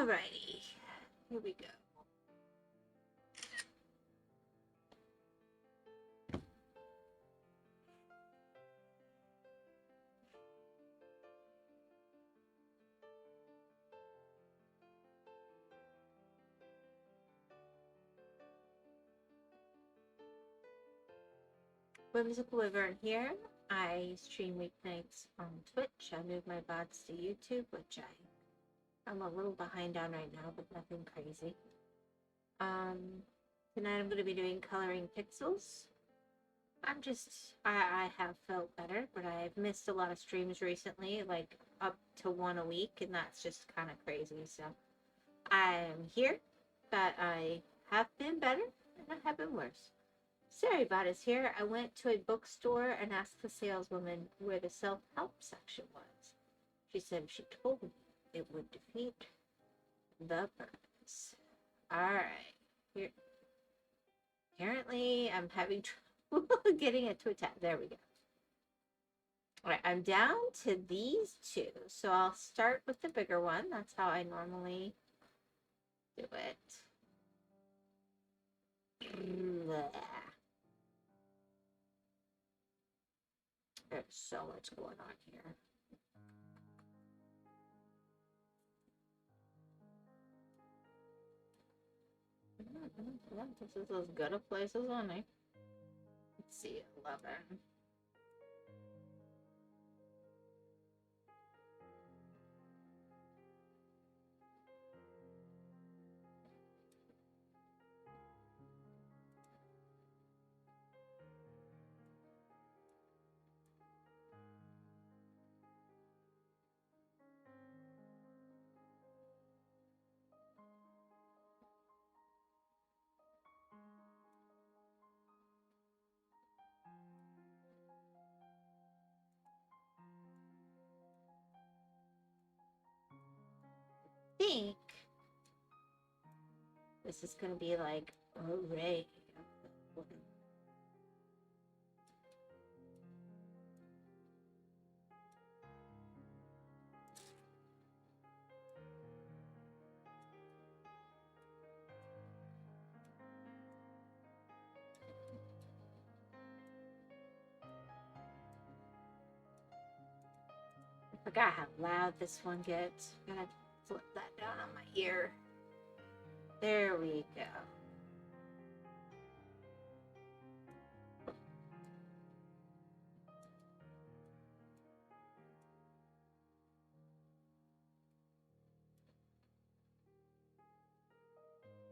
Alrighty, here we go. WhymsicalWyvern here. I stream weeknights on Twitch. I moved my VODs to YouTube, which I'm a little behind on right now, but nothing crazy. Tonight I'm going to be doing coloring pixels. I have felt better, but I've missed a lot of streams recently, like up to one a week, and that's just kind of crazy. So I'm here, but I have been better, and I have been worse. Sarybot is here. I went to a bookstore and asked the saleswoman where the self-help section was. She said she told me it would defeat the purpose. Alright. Here. Apparently, I'm having trouble getting it to attack. There we go. Alright, I'm down to these two. So I'll start with the bigger one. That's how I normally do it. There's so much going on here. This is as good a place as any. Let's see, 11. Think this is gonna be like array. I forgot how loud this one gets. I'm gonna flip that down on my ear. There we go.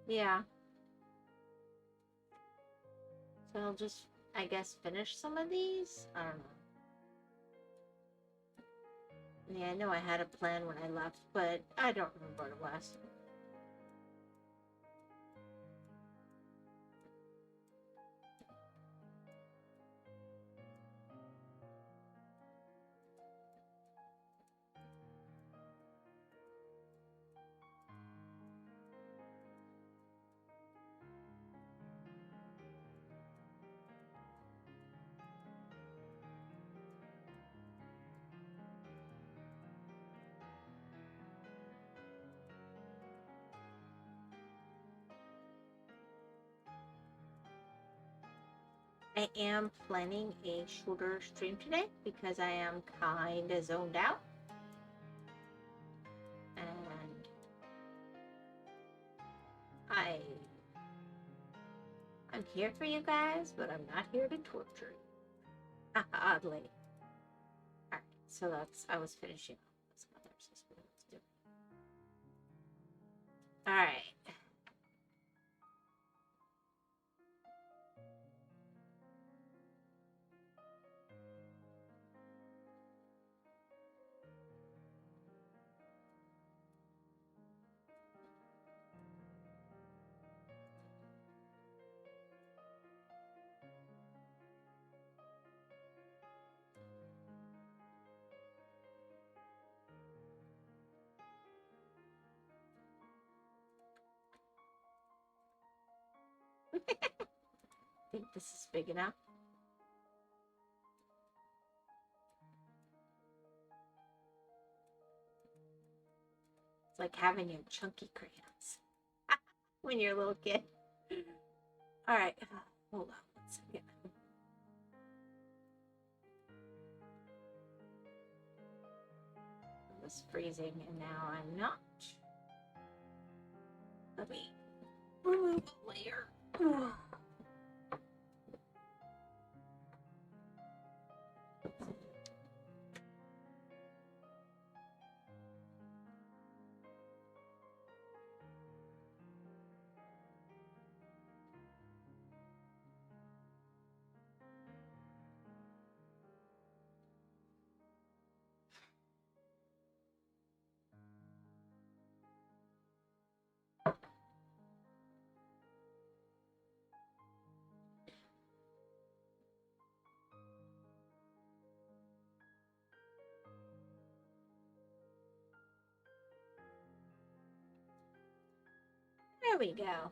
Yeah. So I'll just, I guess, finish some of these? I don't know. Yeah, I know I had a plan when I left, but I don't remember what it was. I am planning a shorter stream today because I am kind of zoned out. And I'm here for you guys, but I'm not here to torture you. Oddly. Alright, so that's, I was finishing up with some other systems to do. Alright. I think this is big enough. like having your chunky crayons when you're a little kid. All right, hold on one second. I was freezing and now I'm not. Let me remove a layer. There we go.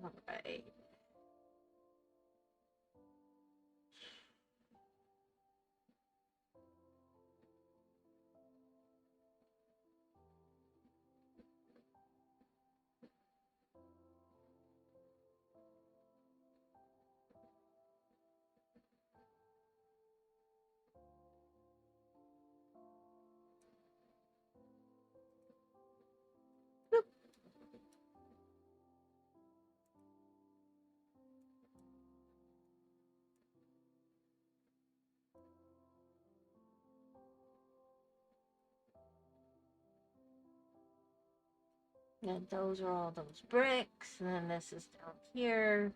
All right. And those are all those bricks, and then this is down here.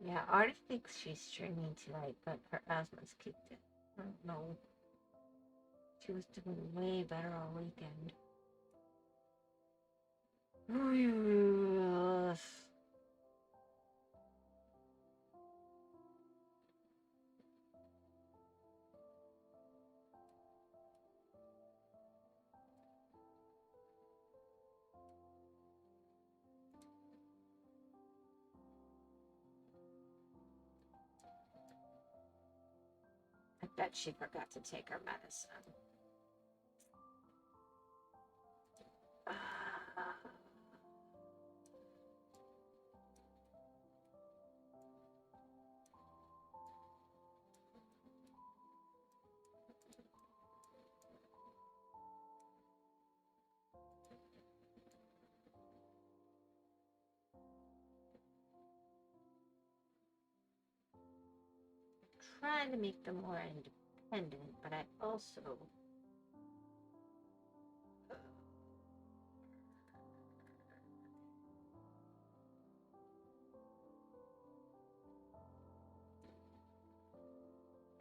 Yeah, Artie thinks she's streaming tonight, but her asthma's kicked in. I don't know. She was doing way better all weekend. I bet she forgot to take her medicine. Trying to make them more independent, but I also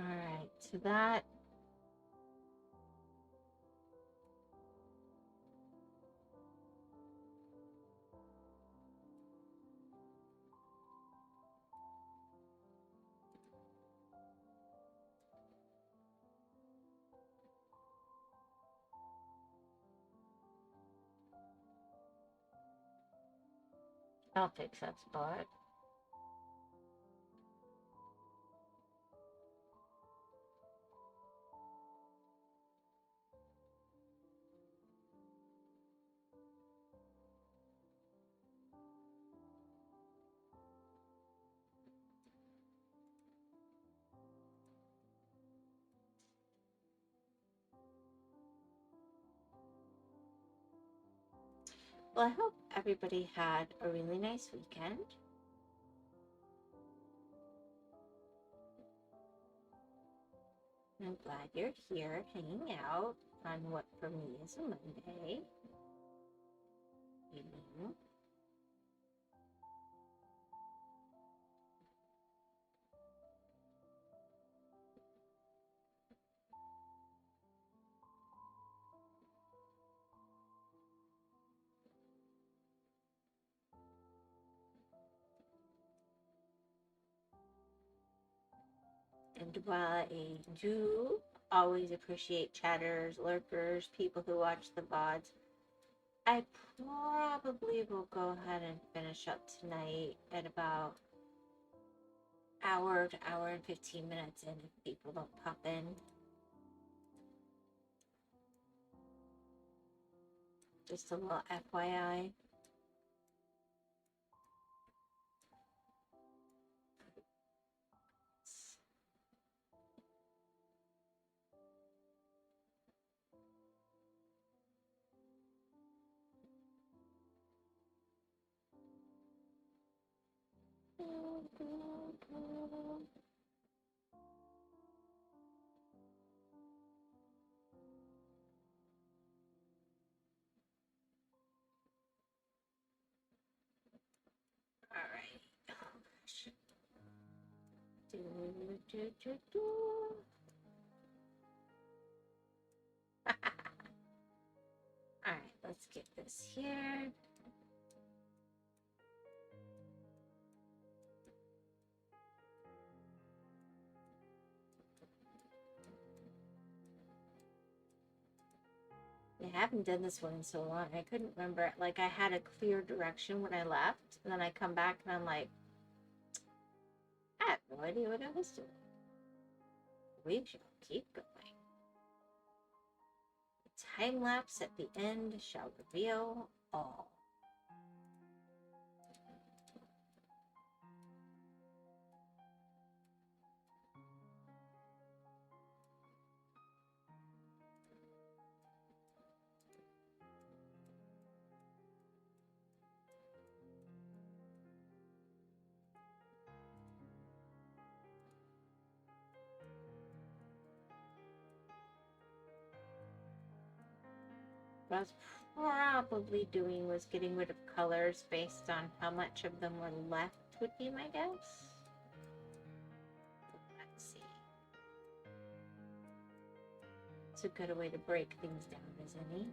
all right, so that I'll fix that spot. Well, I hope everybody had a really nice weekend. I'm glad you're here hanging out on what for me is a Monday evening. And while I do always appreciate chatters, lurkers, people who watch the VODs, I probably will go ahead and finish up tonight at about hour to hour and 15 minutes in if people don't pop in. Just a little FYI. Alright. Oh gosh. Alright, let's get this here. I haven't done this one in so long. I couldn't remember. Like, I had a clear direction when I left, and then I come back and I'm like, I have no idea what I was doing. We shall keep going. The time lapse at the end shall reveal all. What I was probably doing was getting rid of colors based on how much of them were left, would be my guess. Let's see. It's a good way to break things down, isn't it?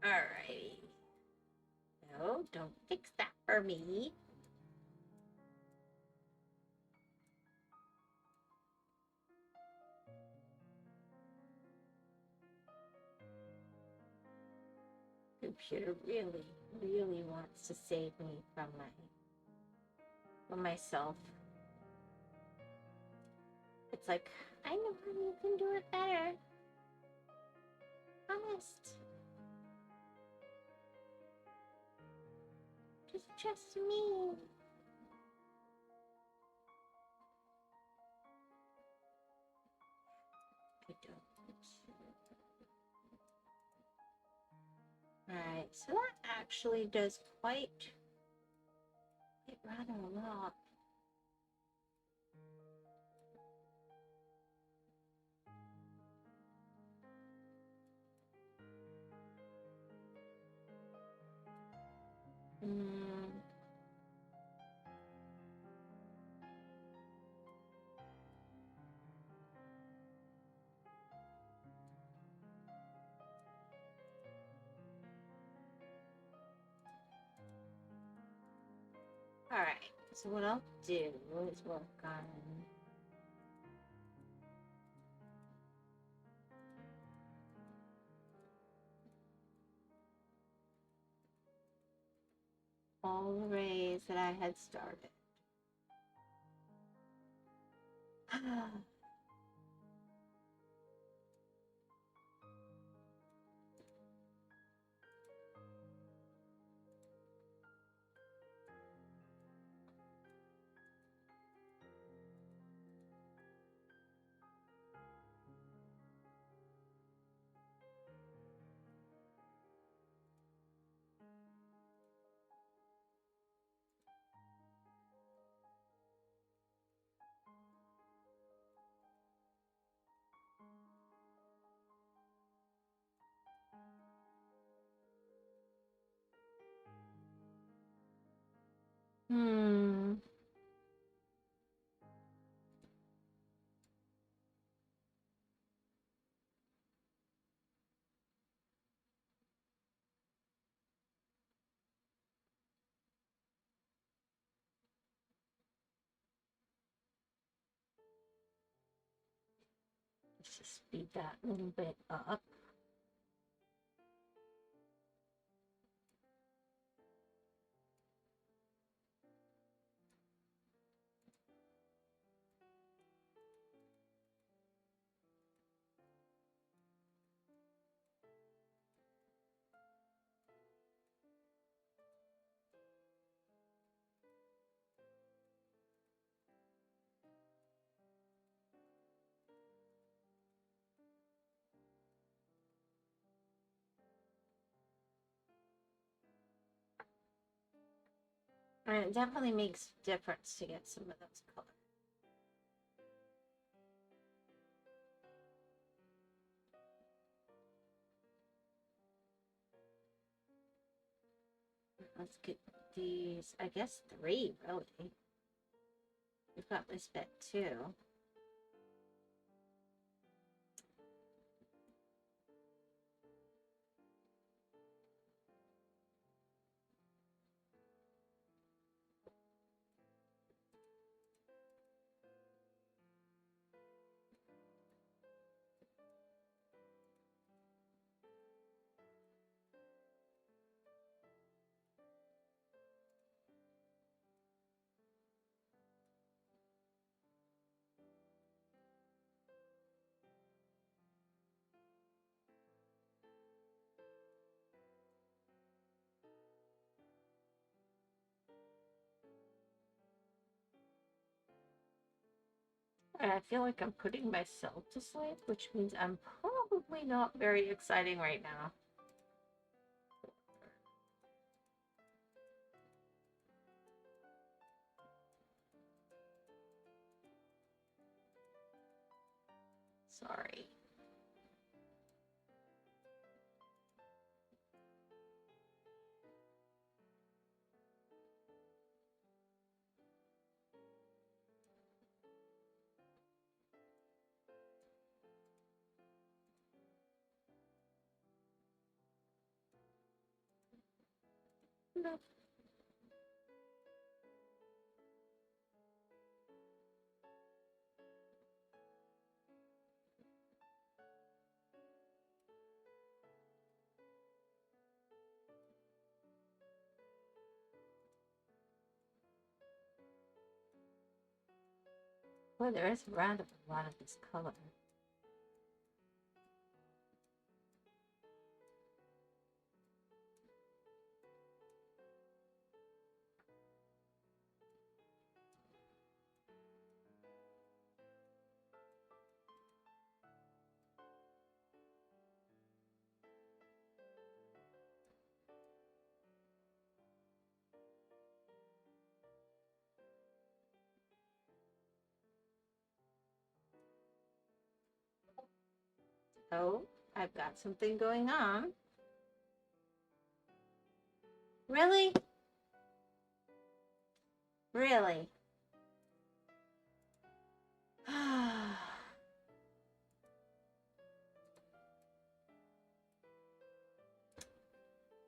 Alrighty. No, don't fix that for me. Computer really wants to save me from myself. It's like, I know how you can do it better. Honest. Just trust me. I don't Alright, so that actually does quite rather a lot. Alright, so what I'll do is work on all the rays that I had started. Hmm. Let's just speed that a little bit up. And it definitely makes a difference to get some of those colors. Let's get these, I guess 3 really. We've got this bit too. I feel like I'm putting myself to sleep, which means I'm probably not very exciting right now. Sorry. No. Well, there is around a lot of this color. Oh, I've got something going on. Really? Really?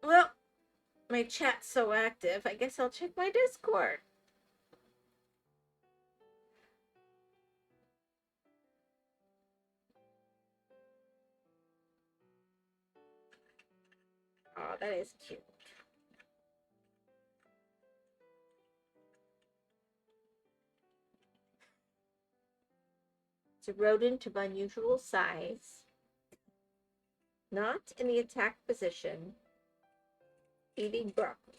Well, my chat's so active, I guess I'll check my Discord. Oh, that is cute. It's a rodent of unusual size, not in the attack position, eating broccoli.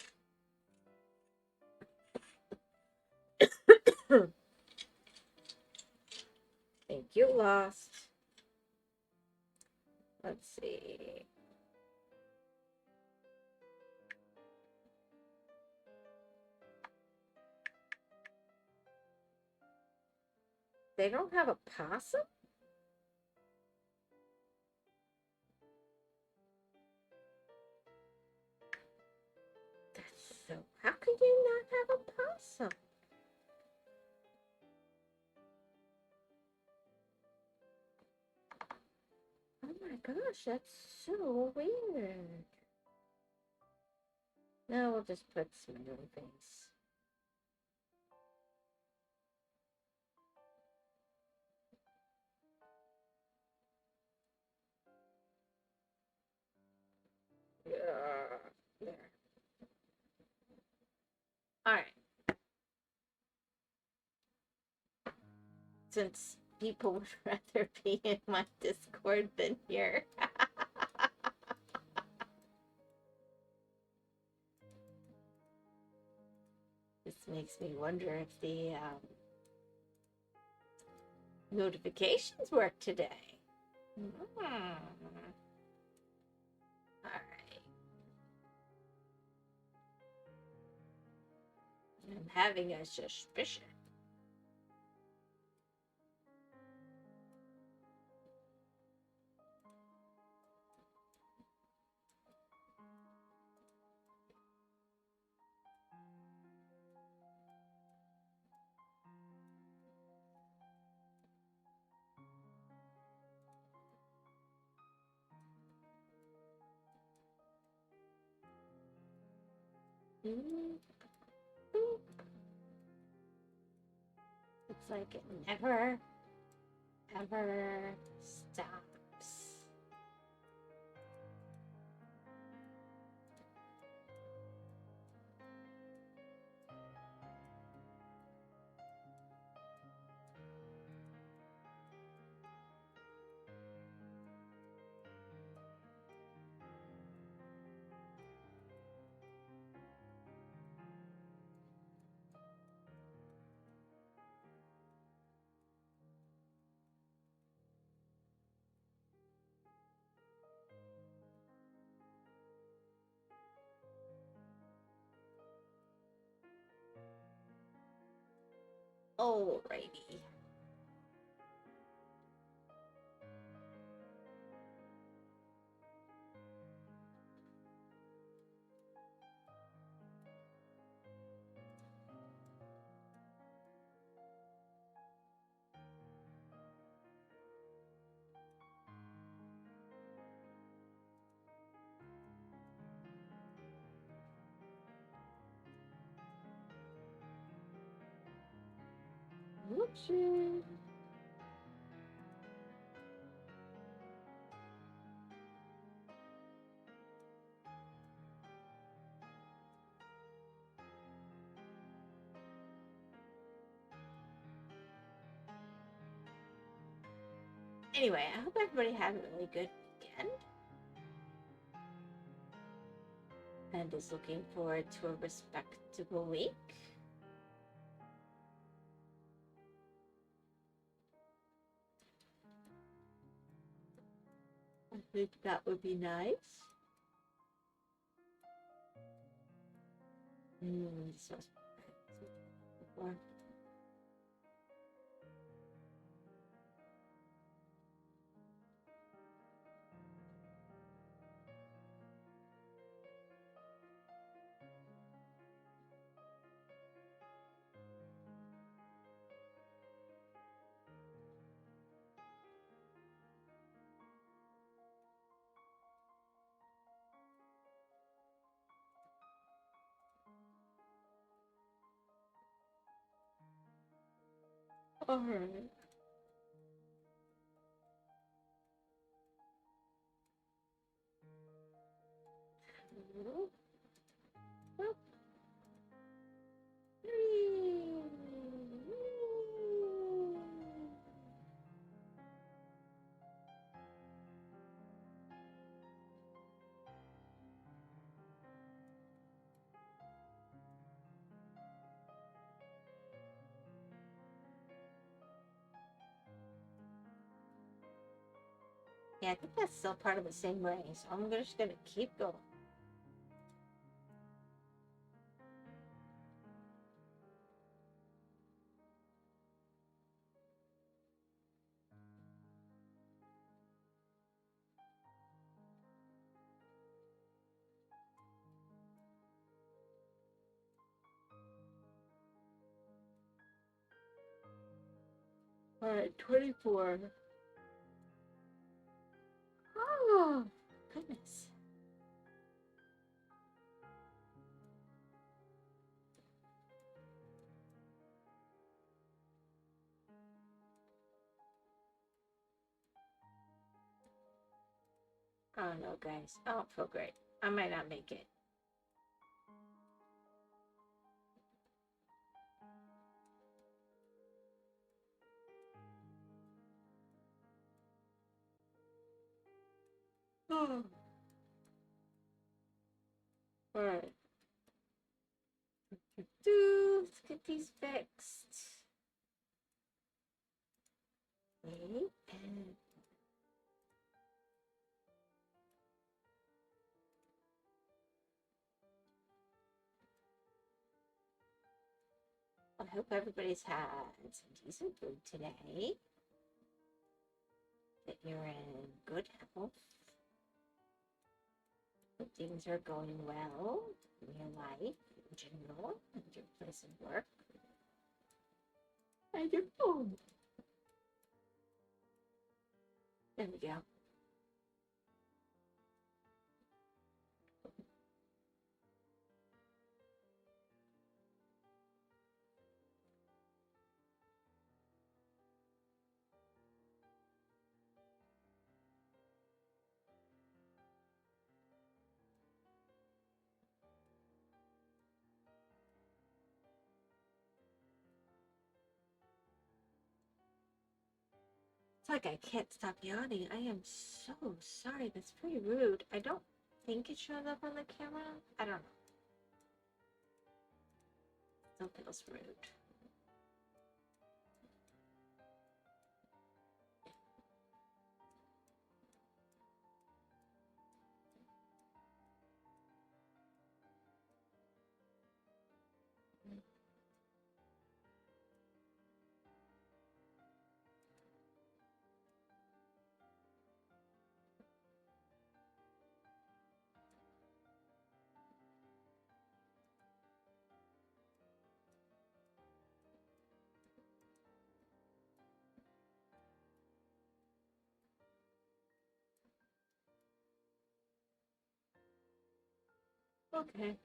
Thank you, Lost. Let's see. They don't have a possum? That's so... How could you not have a possum? Oh my gosh, that's so weird. No, we'll just put smiley face. There. Alright. Since people would rather be in my Discord than here. This makes me wonder if the notifications work today. Alright. I'm having a suspicion. It's like it never, ever stops. Alrighty. Whoopsie. Anyway, I hope everybody had a really good weekend and is looking forward to a respectable week. I think that would be nice. This was before. Alright. Yeah, I think that's still part of the same ray, so I'm just gonna keep going. Alright, 24. Oh, goodness. Oh no, guys. I don't feel great. I might not make it. Oh. Alright. Let's get these fixed. Wait, and I hope everybody's had some decent food today. That you're in good health. That things are going well in your life in general, and your place of work. And your food. There we go. It's like I can't stop yawning. I am so sorry. That's pretty rude. I don't think it shows up on the camera. I don't know. Still feels rude. Okay.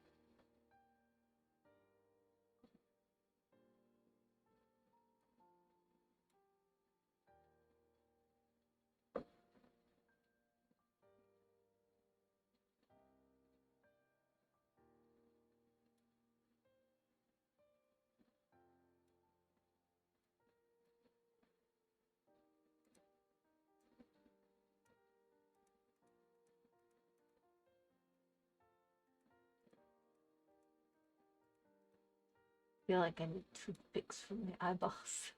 I feel like I need toothpicks for my eyeballs.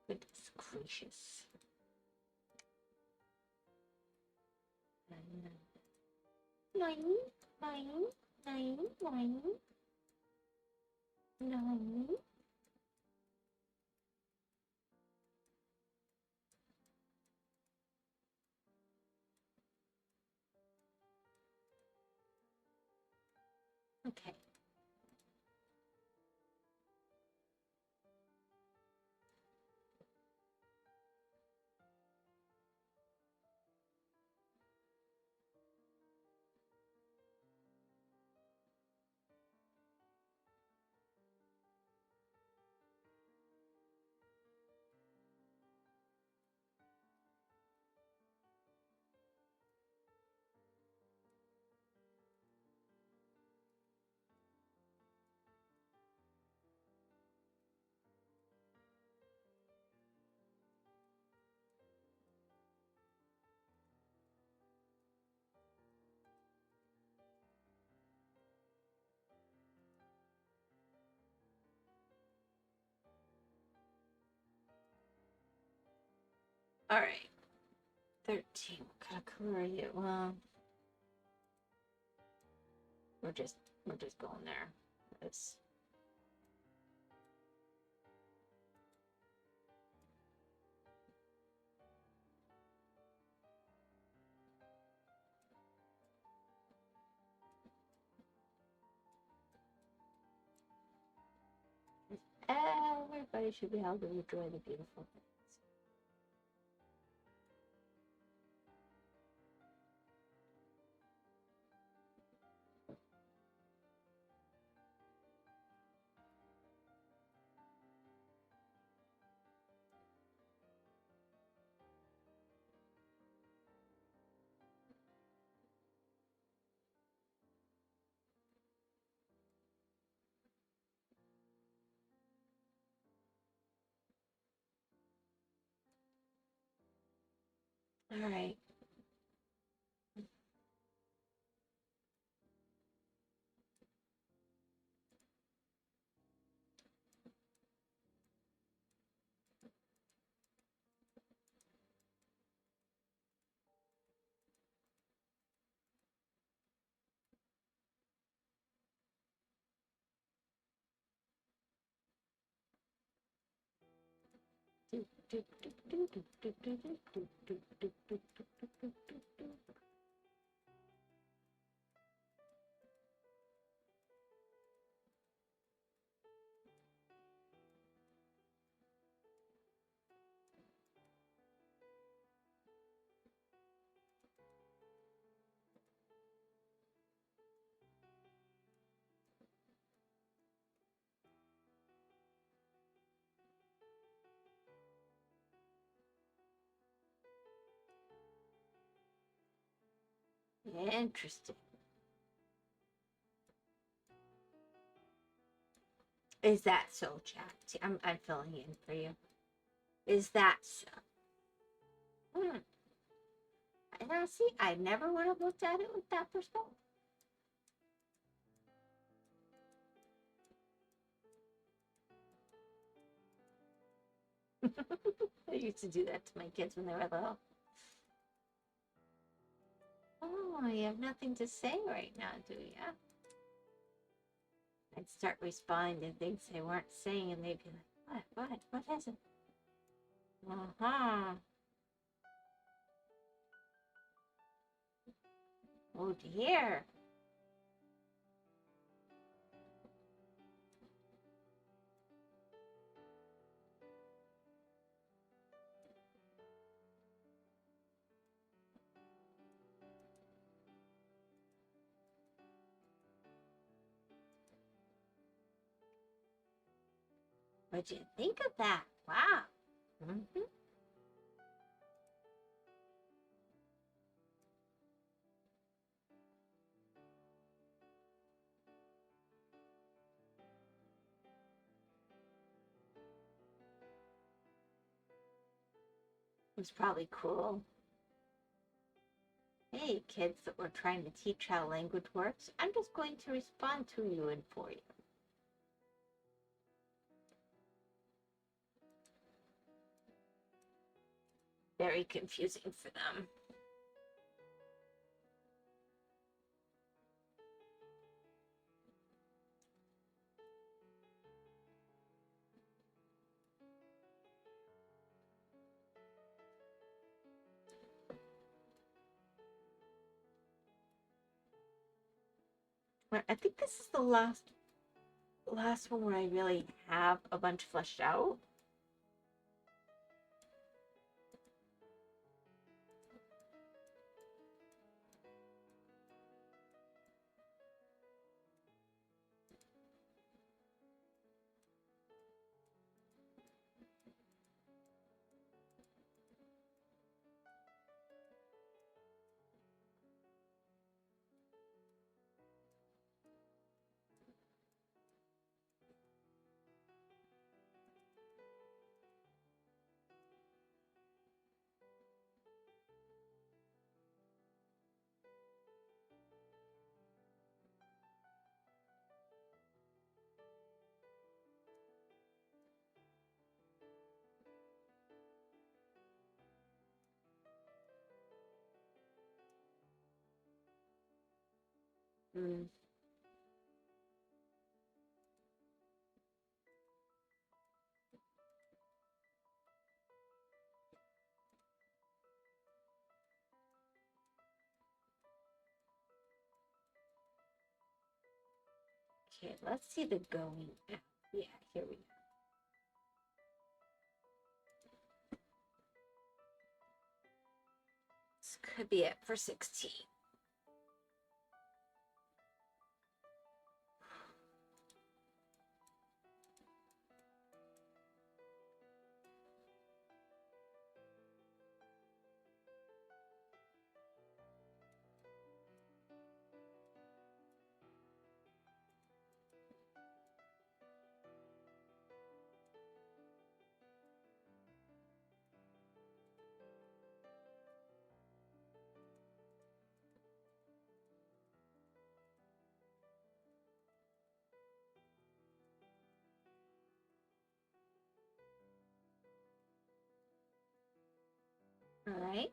Goodness gracious. Nine, nine, nine, nine, nine. Okay. Alright. 13. What kind of color are you? Well, we're just going there. It's everybody should be able to enjoy the beautiful things. All right. Interesting. Is that so, chat? I'm filling in for you. Is that so? And now, see, I never would have looked at it with that perspective. I used to do that to my kids when they were little. Oh, you have nothing to say right now, do you? I'd start responding to things they weren't saying, and they'd be like, what is it? Uh-huh. Oh, dear. What'd you think of that? Wow. Mm-hmm. It was probably cool. Hey, kids that were trying to teach how language works, I'm just going to respond to you and for you. Very confusing for them. I think this is the last one where I really have a bunch fleshed out. Mm. Okay, let's see the going out. Yeah, here we go. This could be it for 16. All right.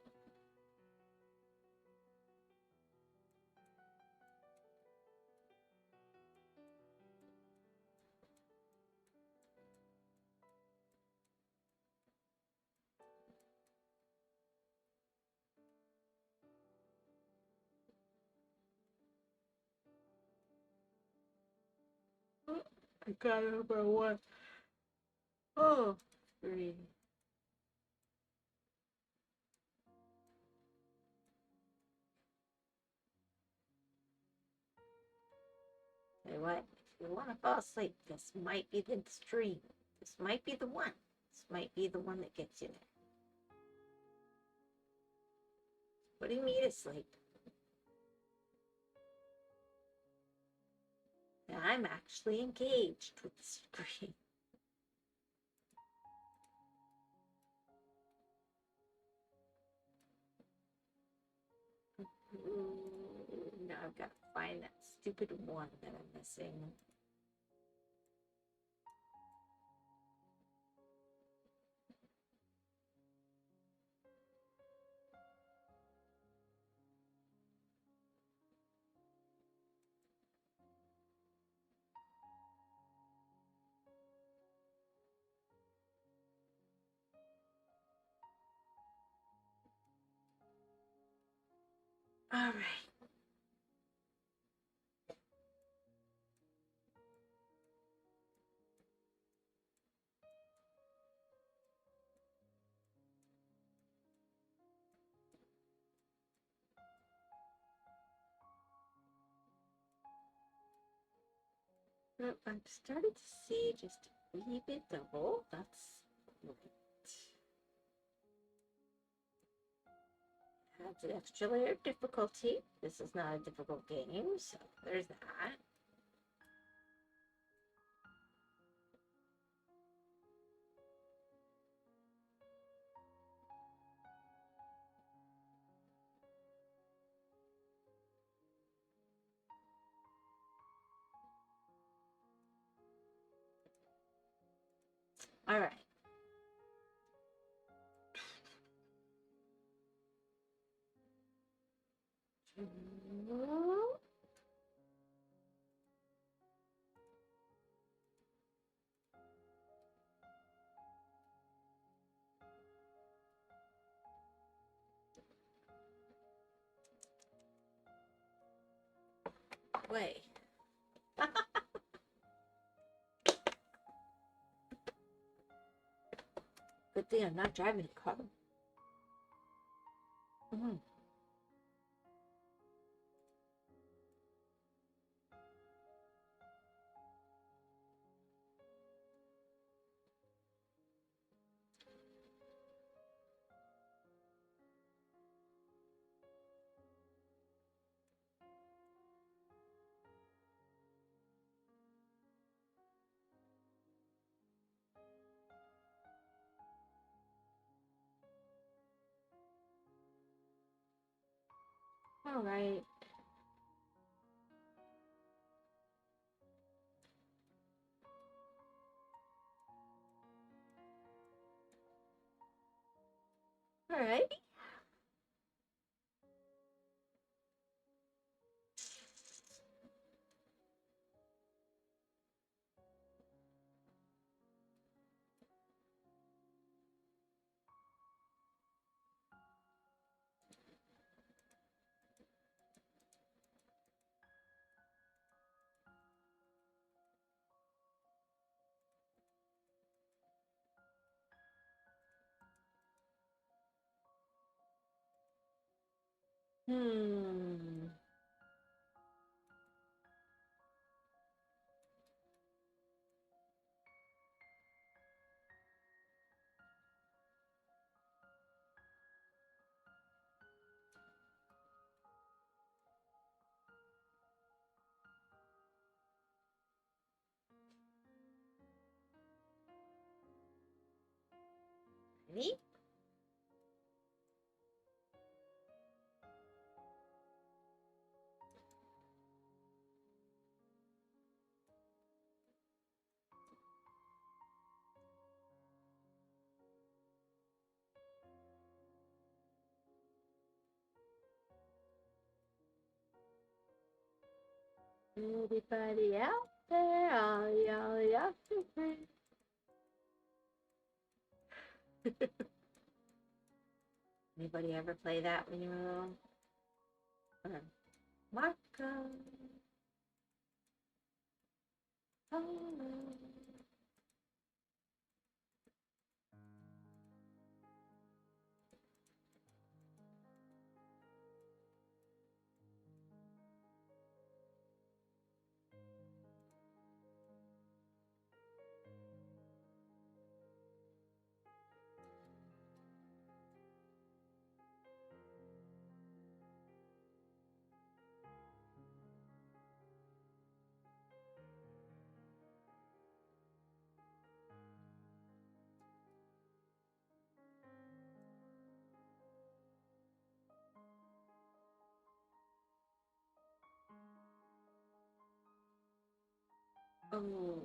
I got number one. Oh, three. Say what? If you want to fall asleep, this might be the stream. This might be the one. This might be the one that gets you there. Putting me to sleep. And I'm actually engaged with the screen. Now I've got to find that stupid one that I'm missing. All right. I'm starting to see just a wee bit double. That's great. Adds an extra layer of difficulty. This is not a difficult game, so there's that. All right. Way. Good thing I'm not driving a car. All right. All right. Hmm. Ready? Anybody out there? All y'all free. Anybody ever play that when you were little? Marco. Polo. Oh.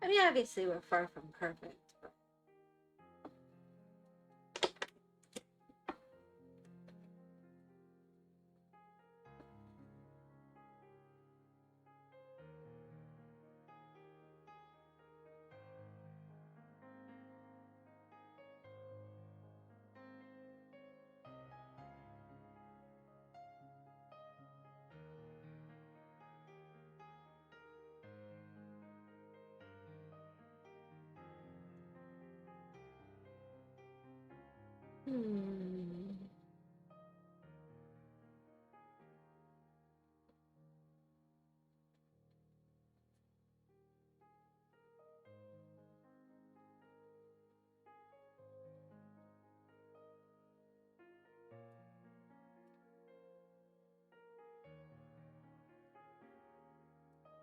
I mean, obviously, we're far from perfect. But...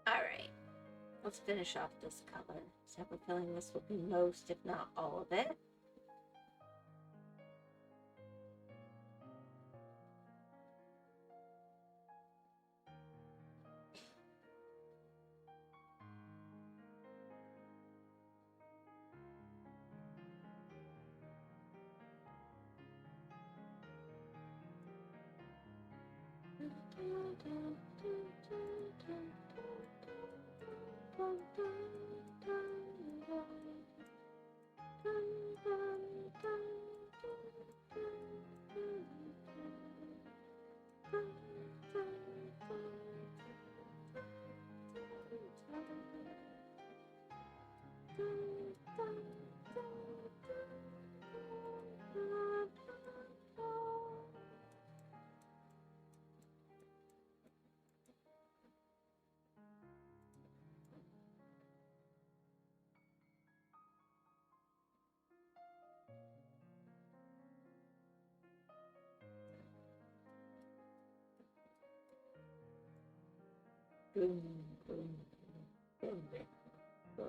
All right, let's finish off this color. So I have a feeling this will be most, if not all of it. Boom, boom, boom, boom.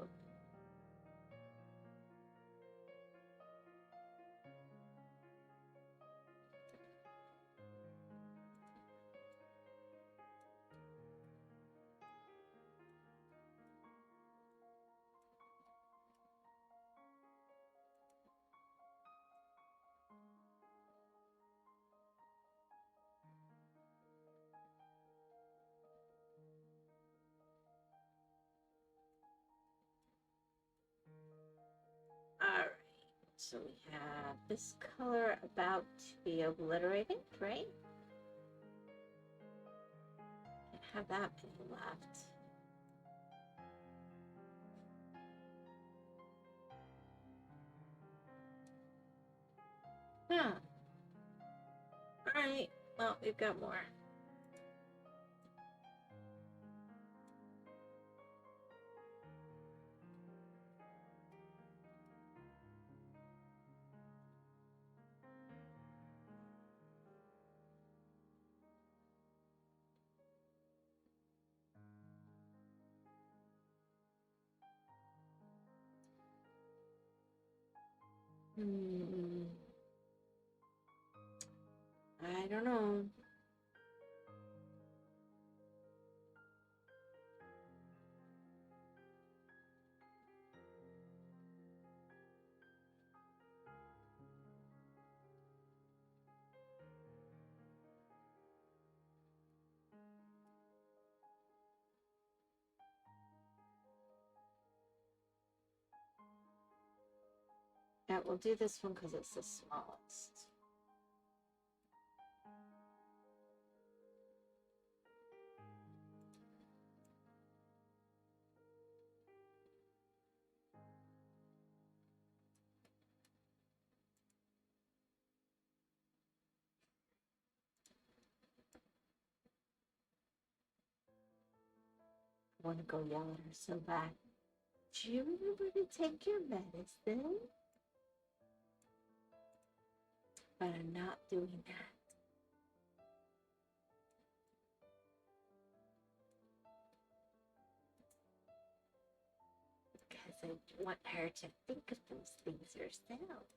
Alright, so we have this color about to be obliterated, right? Can't have that many left. Huh. Alright, well, we've got more. I don't know. Yeah, we'll do this one because it's the smallest. I want to go yell at her so bad. Do you remember to take your medicine? But I'm not doing that. Because I want her to think of those things herself.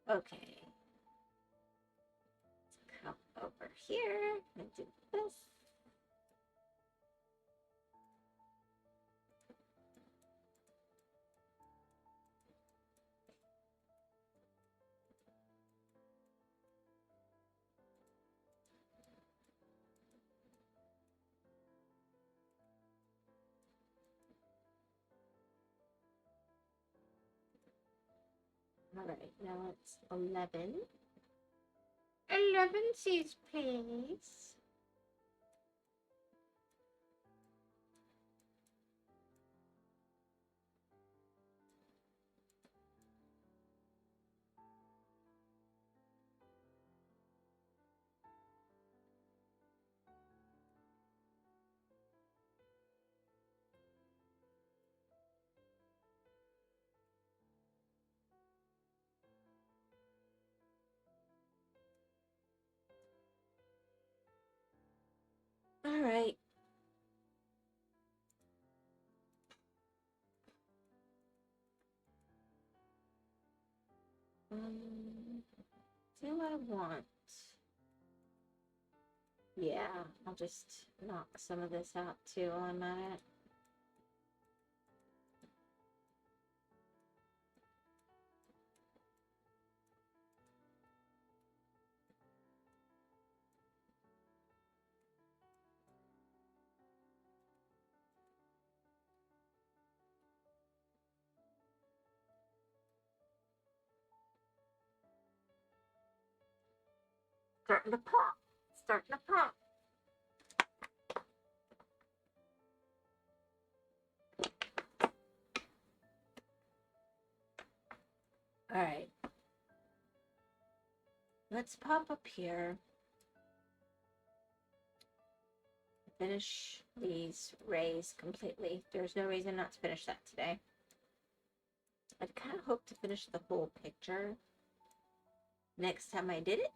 Okay. Let's come over here and do this. Alright, now it's 11. 11 seeds, please. Alright. Do I want? Yeah, I'll just knock some of this out too while I'm at it. Starting to pop. Starting to pop. Alright. Let's pop up here. Finish these rays completely. There's no reason not to finish that today. I'd kind of hoped to finish the whole picture next time I did it.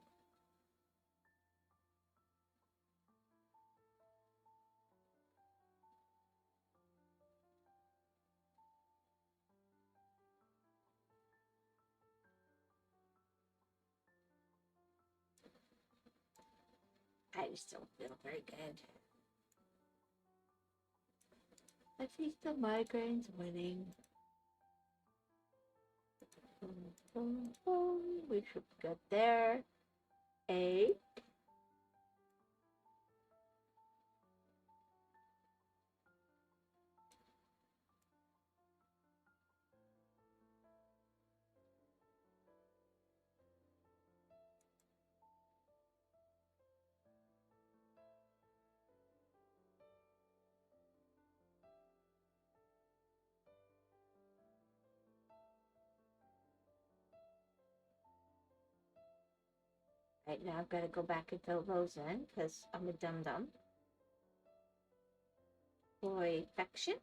I just don't feel very good. I think the migraine's winning. We should get there. 8. Right now I've got to go back and fill those in because I'm a dum-dum. Perfection.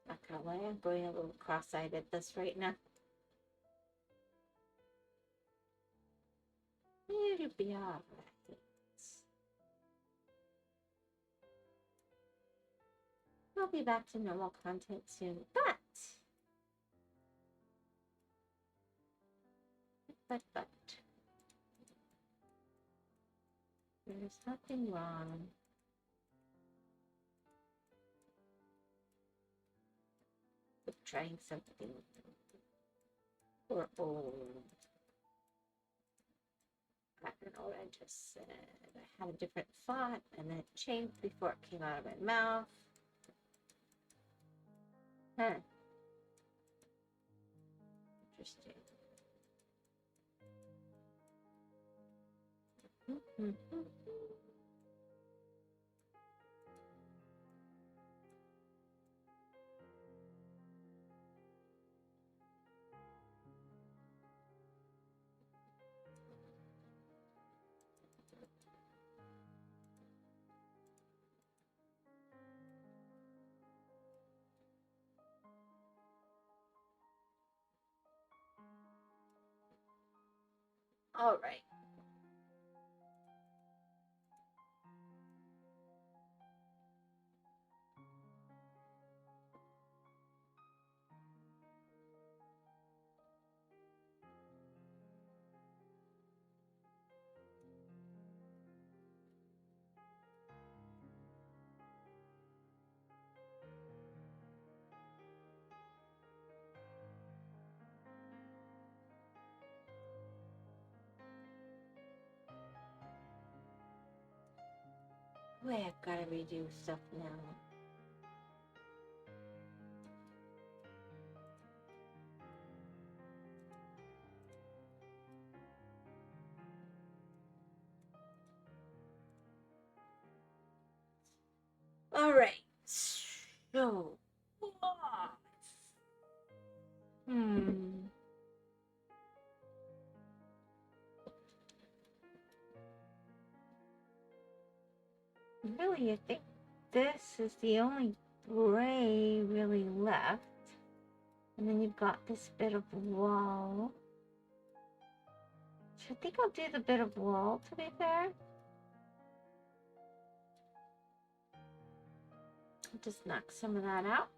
Not gonna lie, I'm going a little cross-eyed at this right now. It'll be alright. We'll be back to normal content soon, but there's nothing wrong with trying something or old. I don't know what I just said. I had a different thought and then it changed before it came out of my mouth. Huh. Interesting. All right. Wait, I've got to redo stuff now. All right. So, really, I think this is the only gray really left. And then you've got this bit of wall. So I think I'll do the bit of wall, to be fair. I'll just knock some of that out.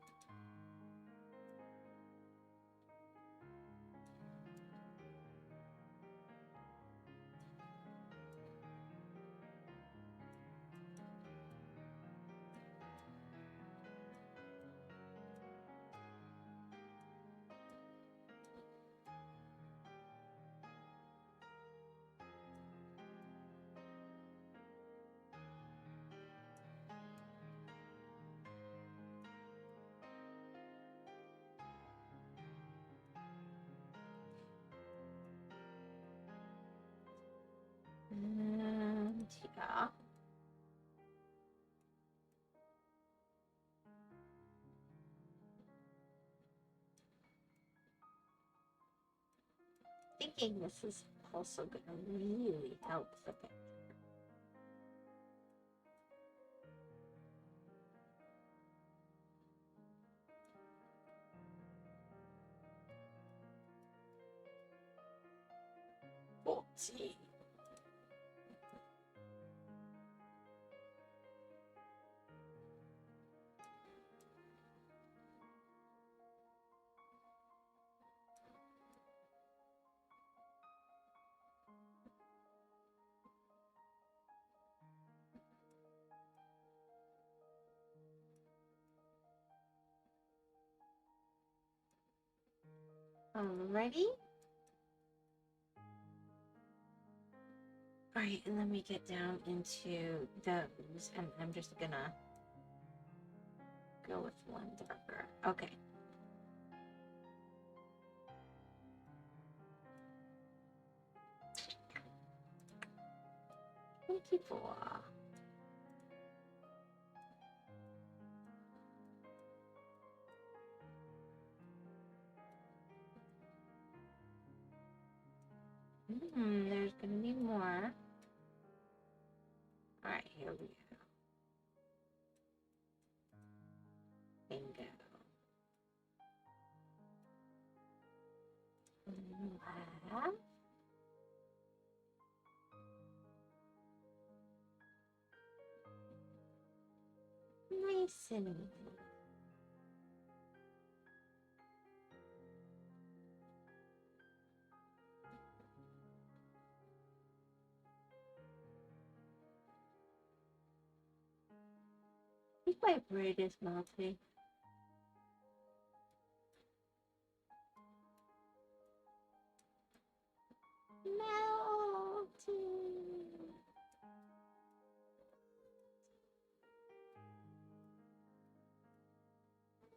And yeah. Thinking this is also going to really help the picture. Gee. Alrighty. Alright, and then we get down into those, and I'm just gonna go with one darker. Okay. 24. There's gonna be more. Alright, here we go. Bingo. Laugh. Nice and easy. I think my braid is melting. Melting.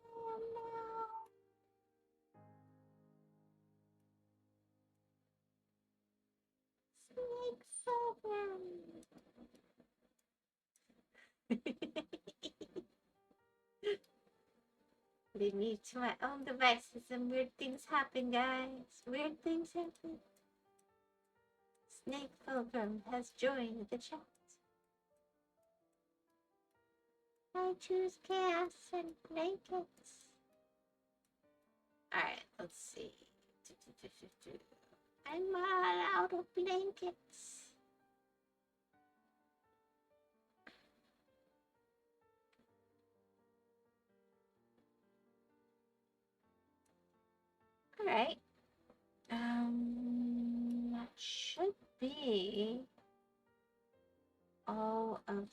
Oh no. Snakes open. Leave me to my own devices and weird things happen, guys. Weird things happen. Snake Pilgrim has joined the chat. I choose chaos and blankets. Alright, let's see. I'm all out of blankets. Alright. That should be all of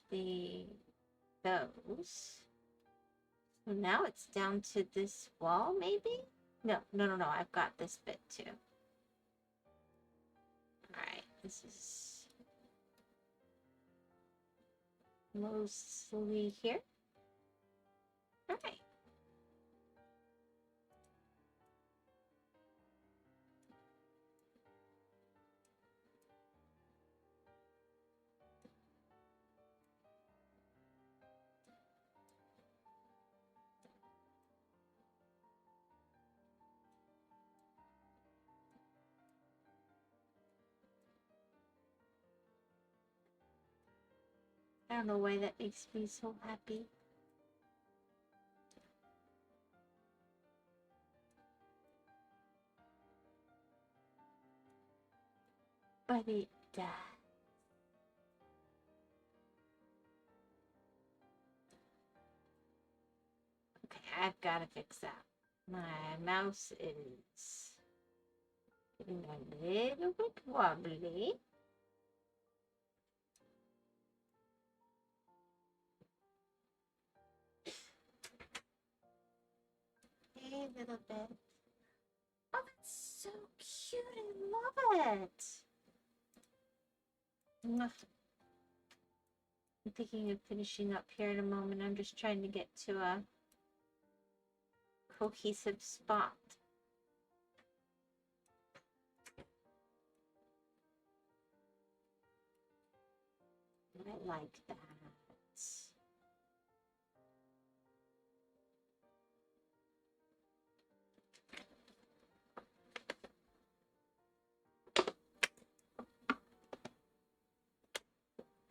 those. So now it's down to this wall, maybe? No, I've got this bit too. Alright, this is mostly here. Alright. I don't know why that makes me so happy. But it does. Okay, I've got to fix that. My mouse is getting a little bit wobbly. A little bit. Oh, that's so cute. I love it. I'm thinking of finishing up here in a moment. I'm just trying to get to a cohesive spot. I like that.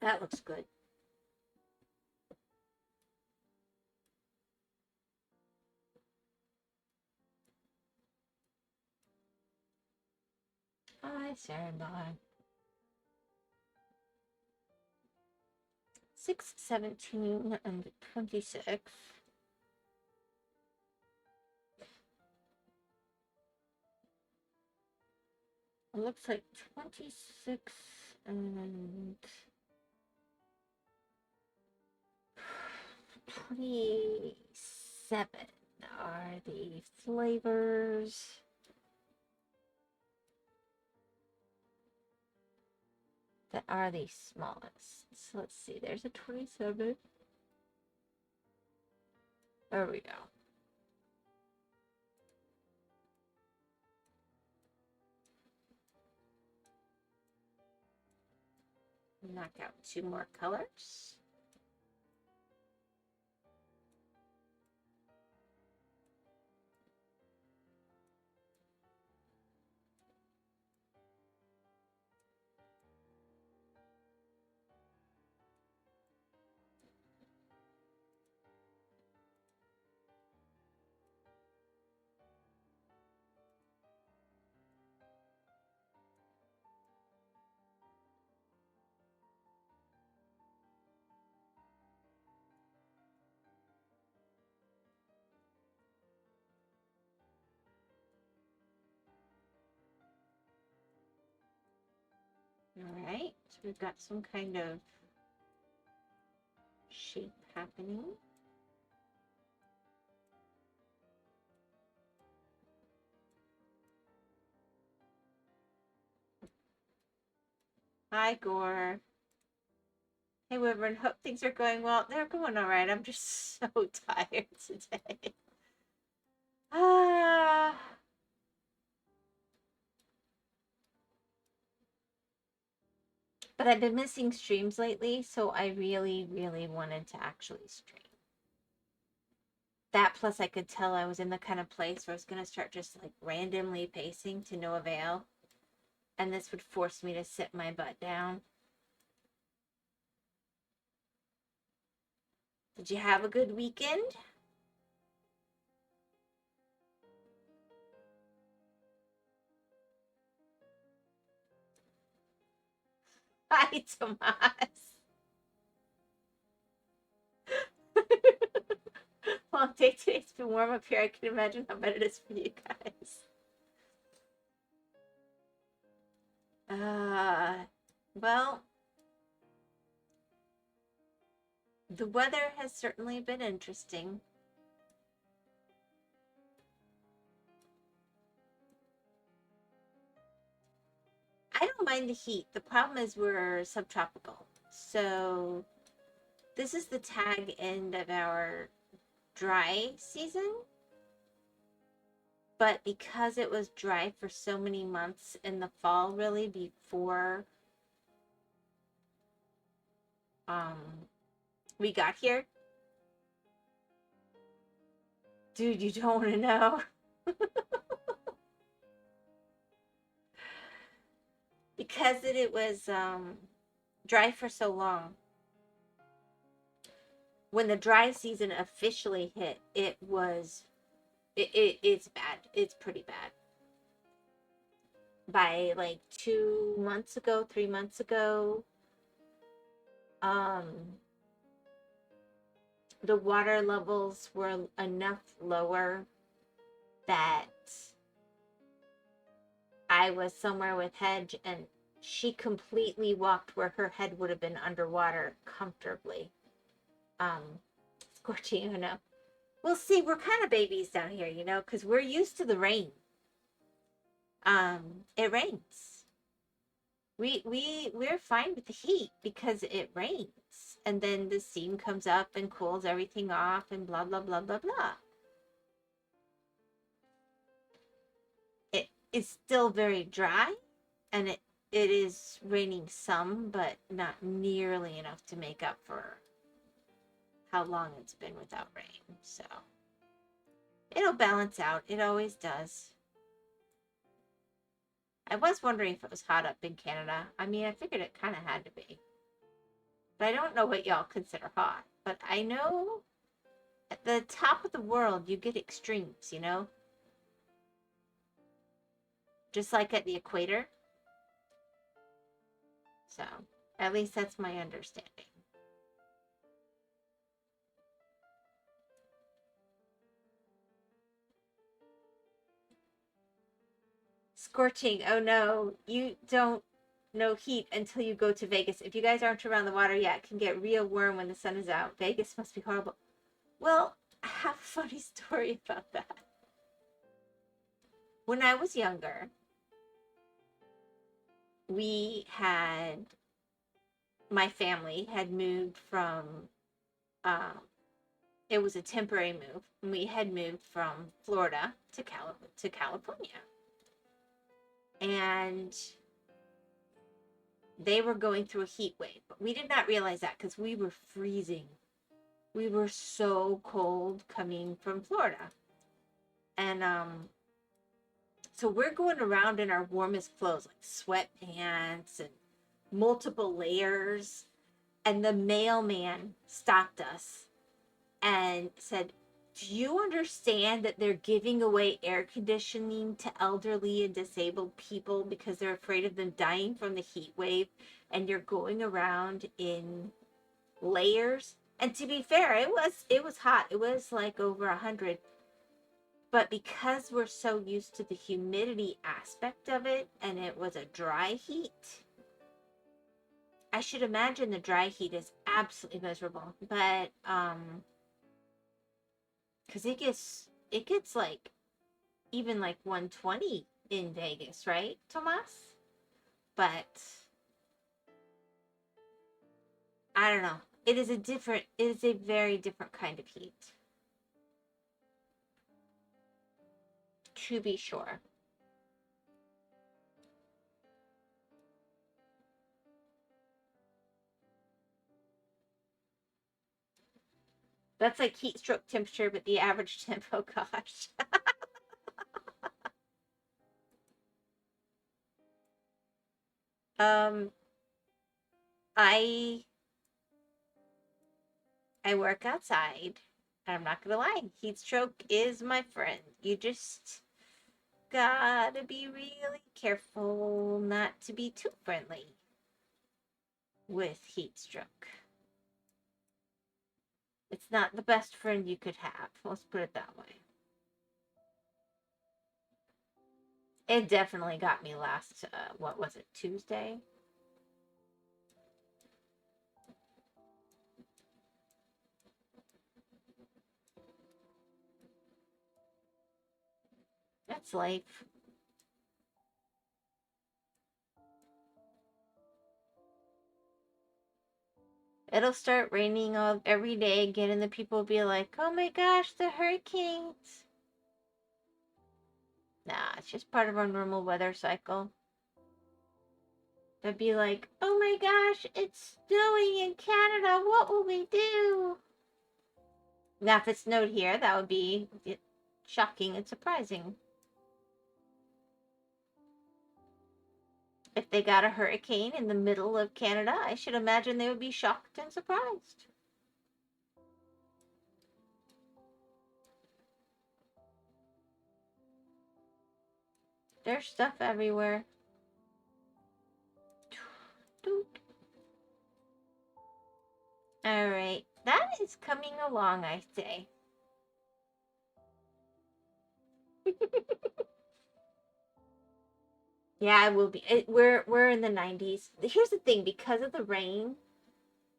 That looks good. Hi, Sarandon. 6, 17, and 26. It looks like 26 and 27 are the flavors. That are the smallest. So let's see, there's a 27. There we go. Knock out 2 more colors. All right, so we've got some kind of shape happening. Hi, Gore. Hey, Wyvern. Hope things are going well. They're going all right. I'm just so tired today. But I've been missing streams lately, so I really, really wanted to actually stream. That plus I could tell I was in the kind of place where I was going to start just like randomly pacing to no avail. And this would force me to sit my butt down. Did you have a good weekend? Hi, Tomas. Long day today. It's been warm up here. I can imagine how bad it is for you guys. Well, the weather has certainly been interesting. I don't mind the heat. The problem is we're subtropical. So this is the tag end of our dry season. But because it was dry for so many months in the fall, really, before we got here. Dude, you don't want to know. Because it was dry for so long. When the dry season officially hit, it's bad. It's pretty bad. By like 2 months ago, 3 months ago, the water levels were enough lower that I was somewhere with Hedge and she completely walked where her head would have been underwater comfortably. Scorching, you know. We'll see, we're kind of babies down here, you know, because we're used to the rain. It rains. We're fine with the heat because it rains. And then the steam comes up and cools everything off and blah, blah, blah, blah, blah. It is still very dry and it is raining some, but not nearly enough to make up for how long it's been without rain. So it'll balance out. It always does. I was wondering if it was hot up in Canada. I mean, I figured it kind of had to be. But I don't know what y'all consider hot. But I know at the top of the world, you get extremes, you know? Just like at the equator. So, at least that's my understanding. Scorching. Oh no, you don't know heat until you go to Vegas. If you guys aren't around the water yet, it can get real warm when the sun is out. Vegas must be horrible. Well, I have a funny story about that. When I was younger, my family had moved from, it was a temporary move. And we had moved from Florida to California. And they were going through a heat wave, but we did not realize that because we were freezing. We were so cold coming from Florida. And so we're going around in our warmest clothes, like sweatpants and multiple layers. And the mailman stopped us and said, "Do you understand that they're giving away air conditioning to elderly and disabled people because they're afraid of them dying from the heat wave? And you're going around in layers." And to be fair, it was hot. It was like over 100. But because we're so used to the humidity aspect of it, and it was a dry heat, I should imagine the dry heat is absolutely miserable. But because it gets like even like 120 in Vegas, right, Tomas? But I don't know. It is a very different kind of heat. To be sure. That's like heat stroke temperature, but the average temp. Oh gosh. um, I work outside, and I'm not gonna lie, heat stroke is my friend. You just gotta be really careful not to be too friendly with heat stroke. It's not the best friend you could have. Let's put it that way. It definitely got me last, what was it, Tuesday? That's life. It'll start raining all every day again, and the people will be like, "Oh my gosh, the hurricanes." Nah, it's just part of our normal weather cycle. They'd be like, "Oh my gosh, it's snowing in Canada. What will we do?" Now, if it snowed here, that would be shocking and surprising. If they got a hurricane in the middle of Canada, I should imagine they would be shocked and surprised. There's stuff everywhere. Alright, that is coming along, I say. Yeah, I will be. We're in the 90s. Here's the thing, because of the rain,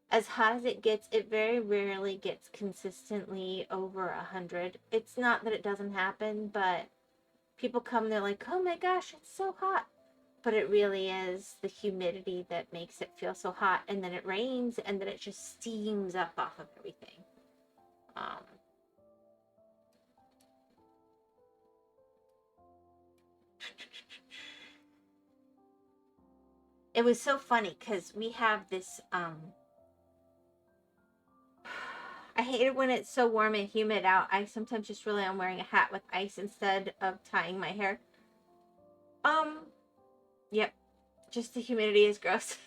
as hot as it gets, it very rarely gets consistently over 100. It's not that it doesn't happen, but people come, they're like, "Oh my gosh, it's so hot." But it really is the humidity that makes it feel so hot, and then it rains, and then it just steams up off of everything. Um, it was so funny because we have this I hate it when it's so warm and humid out. I sometimes just rely on wearing a hat with ice instead of tying my hair. Yep. Just the humidity is gross.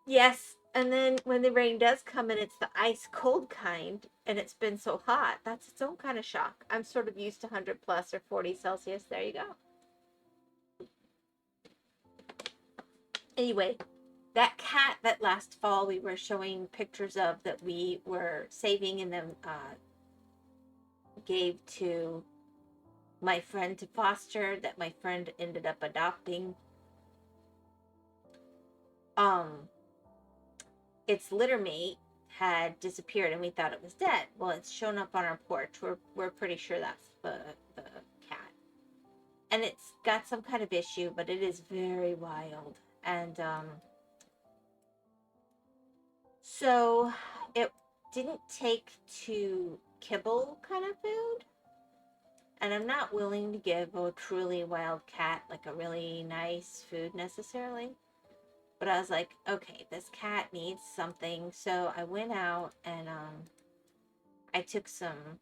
Yes. And then when the rain does come and it's the ice cold kind and it's been so hot, that's its own kind of shock. I'm sort of used to 100 plus or 40 Celsius. There you go. Anyway, that cat that last fall we were showing pictures of that we were saving and then gave to my friend to foster, that my friend ended up adopting. Its litter mate had disappeared and we thought it was dead. Well, it's shown up on our porch. We're pretty sure that's the cat. And it's got some kind of issue, but it is very wild. And so it didn't take to kibble kind of food. And I'm not willing to give a truly wild cat like a really nice food necessarily. But I was like, okay, this cat needs something. So I went out and I took some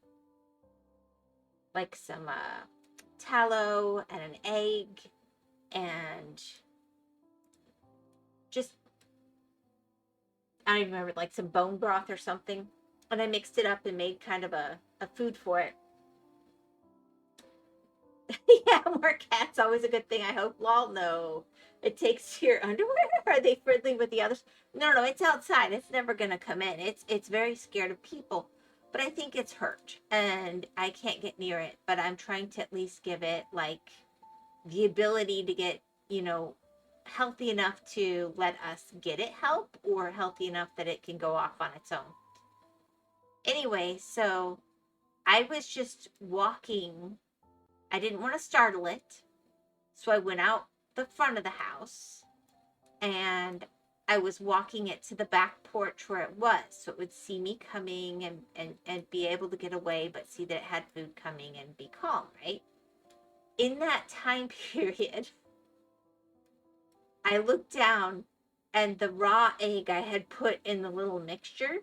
tallow and an egg and just, I don't even remember, like some bone broth or something. And I mixed it up and made kind of a food for it. Yeah, more cats, always a good thing, I hope. Lol, no. It takes your underwear? Are they friendly with the others? No, no, it's outside. It's never gonna come in. It's very scared of people. But I think it's hurt. And I can't get near it. But I'm trying to at least give it like the ability to get, healthy enough to let us get it help, or healthy enough that it can go off on its own. Anyway, so I was just walking. I didn't want to startle it. So I went out the front of the house and I was walking it to the back porch where it was. So it would see me coming and be able to get away, but see that it had food coming and be calm, right? In that time period, I looked down and the raw egg I had put in the little mixture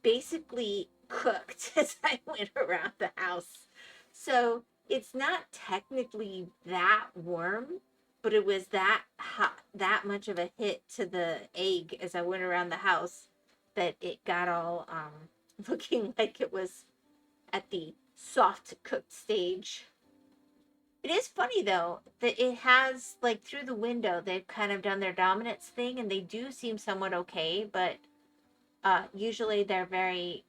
basically cooked as I went around the house. So it's not technically that warm, but it was that hot, that much of a hit to the egg as I went around the house that it got all looking like it was at the soft cooked stage. It is funny though that it has, like, through the window they've kind of done their dominance thing and they do seem somewhat okay, but usually they're very,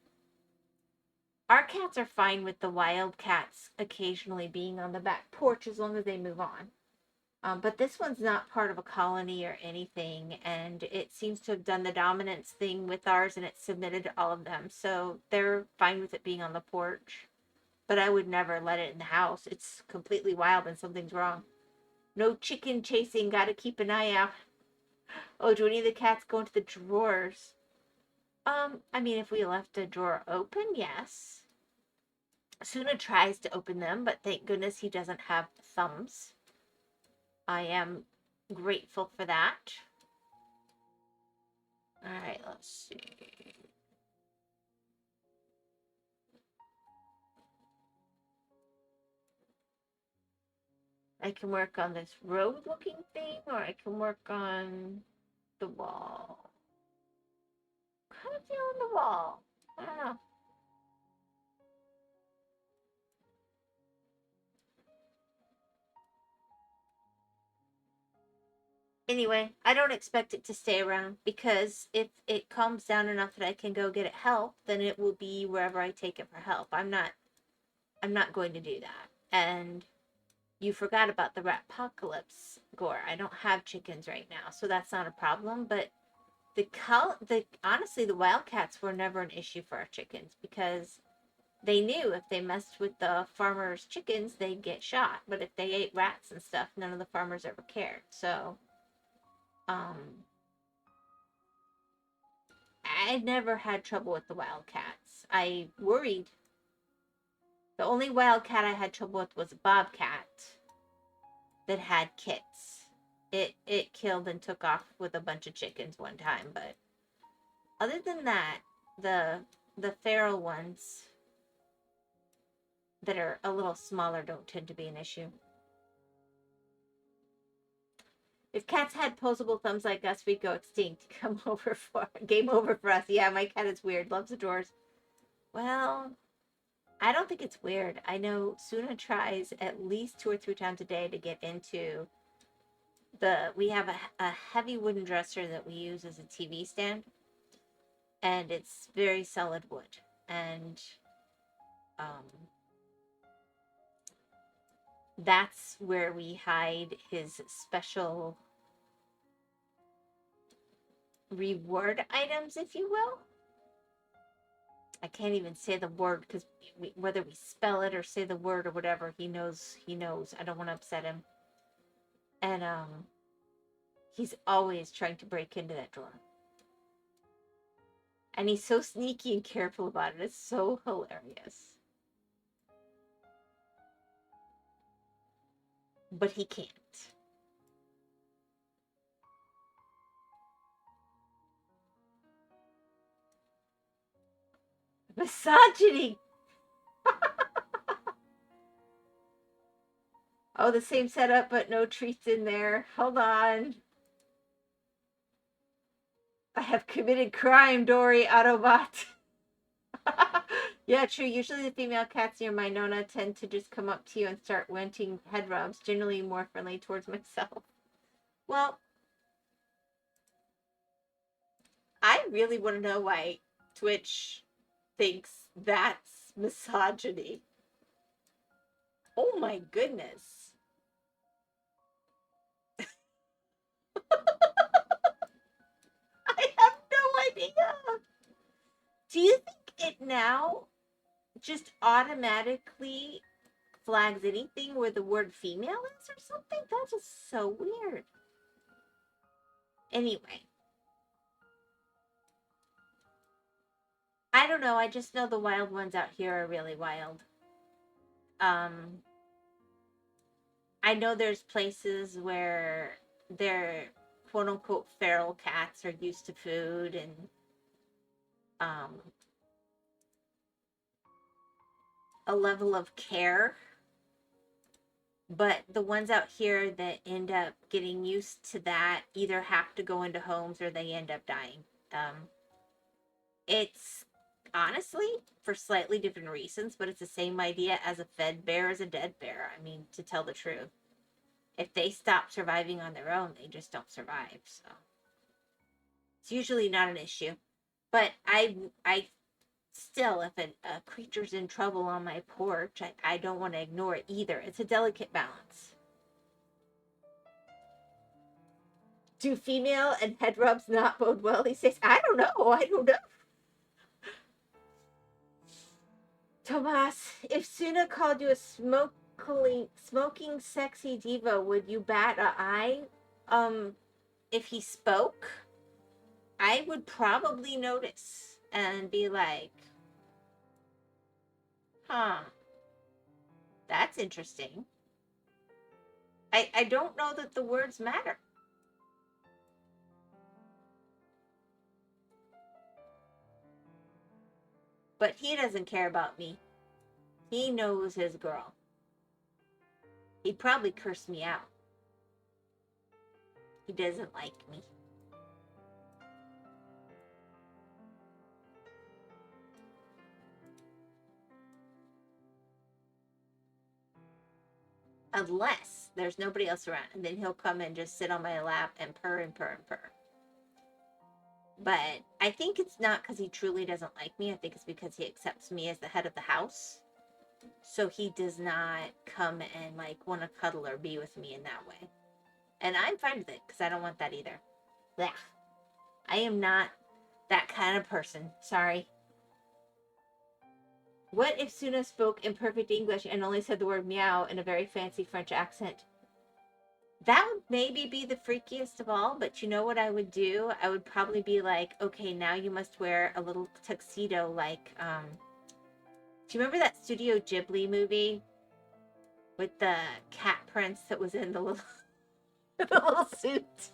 our cats are fine with the wild cats occasionally being on the back porch as long as they move on. But this one's not part of a colony or anything, and it seems to have done the dominance thing with ours, and it's submitted to all of them. So they're fine with it being on the porch. But I would never let it in the house. It's completely wild and something's wrong. No chicken chasing, gotta keep an eye out. Oh, do any of the cats go into the drawers? I mean, if we left a drawer open, yes. Suna tries to open them, but thank goodness he doesn't have thumbs. I am grateful for that. All right, let's see. I can work on this road-looking thing, or I can work on the wall. Kind of feeling the wall. I don't know. Anyway, I don't expect it to stay around, because if it calms down enough that I can go get it help, then it will be wherever I take it for help. I'm not going to do that. And you forgot about the ratpocalypse, Gore. I don't have chickens right now, so that's not a problem. But honestly, the wildcats were never an issue for our chickens, because they knew if they messed with the farmers' chickens, they'd get shot. But if they ate rats and stuff, none of the farmers ever cared. So, I never had trouble with the wildcats. I worried. The only wildcat I had trouble with was a bobcat that had kits. It killed and took off with a bunch of chickens one time, but other than that, the feral ones that are a little smaller don't tend to be an issue. If cats had posable thumbs like us, we'd go extinct. Game over for us. Yeah, my cat is weird. Loves the drawers. Well, I don't think it's weird. I know Suna tries at least 2 or 3 times a day to get into we have a heavy wooden dresser that we use as a TV stand, and it's very solid wood, and that's where we hide his special reward items, if you will. I can't even say the word, because whether we spell it or say the word or whatever, he knows. I don't want to upset him. And he's always trying to break into that drawer. And he's so sneaky and careful about it. It's so hilarious. but he can't. Misogyny! Oh, the same setup, but no treats in there. Hold on. I have committed crime, Dory Autobot. Yeah, true. Usually the female cats near my Nona tend to just come up to you and start wanting head rubs, generally more friendly towards myself. Well, I really want to know why Twitch thinks that's misogyny. Oh my goodness. I have no idea. Do you think it now just automatically flags anything where the word female is or something? That's just so weird. Anyway. I don't know. I just know the wild ones out here are really wild. I know there's places where they're quote unquote feral cats are used to food and a level of care. But the ones out here that end up getting used to that either have to go into homes or they end up dying. It's honestly for slightly different reasons, but it's the same idea as a fed bear is a dead bear. I mean, to tell the truth. If they stop surviving on their own, they just don't survive. So it's usually not an issue. But I still, if a creature's in trouble on my porch, I don't want to ignore it either. It's a delicate balance. Do female and head rubs not bode well these days? I don't know. I don't know. Tomas, if Suna called you a smoking sexy diva, would you bat an eye? If he spoke, I would probably notice and be like, huh, that's interesting. I don't know that the words matter. But he doesn't care about me. He knows his girl. He'd probably curse me out. He doesn't like me. Unless there's nobody else around. And then he'll come and just sit on my lap and purr and purr and purr. But I think it's not because he truly doesn't like me. I think it's because he accepts me as the head of the house. So he does not come and like want to cuddle or be with me in that way. And I'm fine with it because I don't want that either. Blech. I am not that kind of person. Sorry. What if Suna spoke in perfect English and only said the word meow in a very fancy French accent? That would maybe be the freakiest of all, but you know what I would do? I would probably be like, okay, now you must wear a little tuxedo like, do you remember that Studio Ghibli movie with the cat prince that was in the little, the little suit?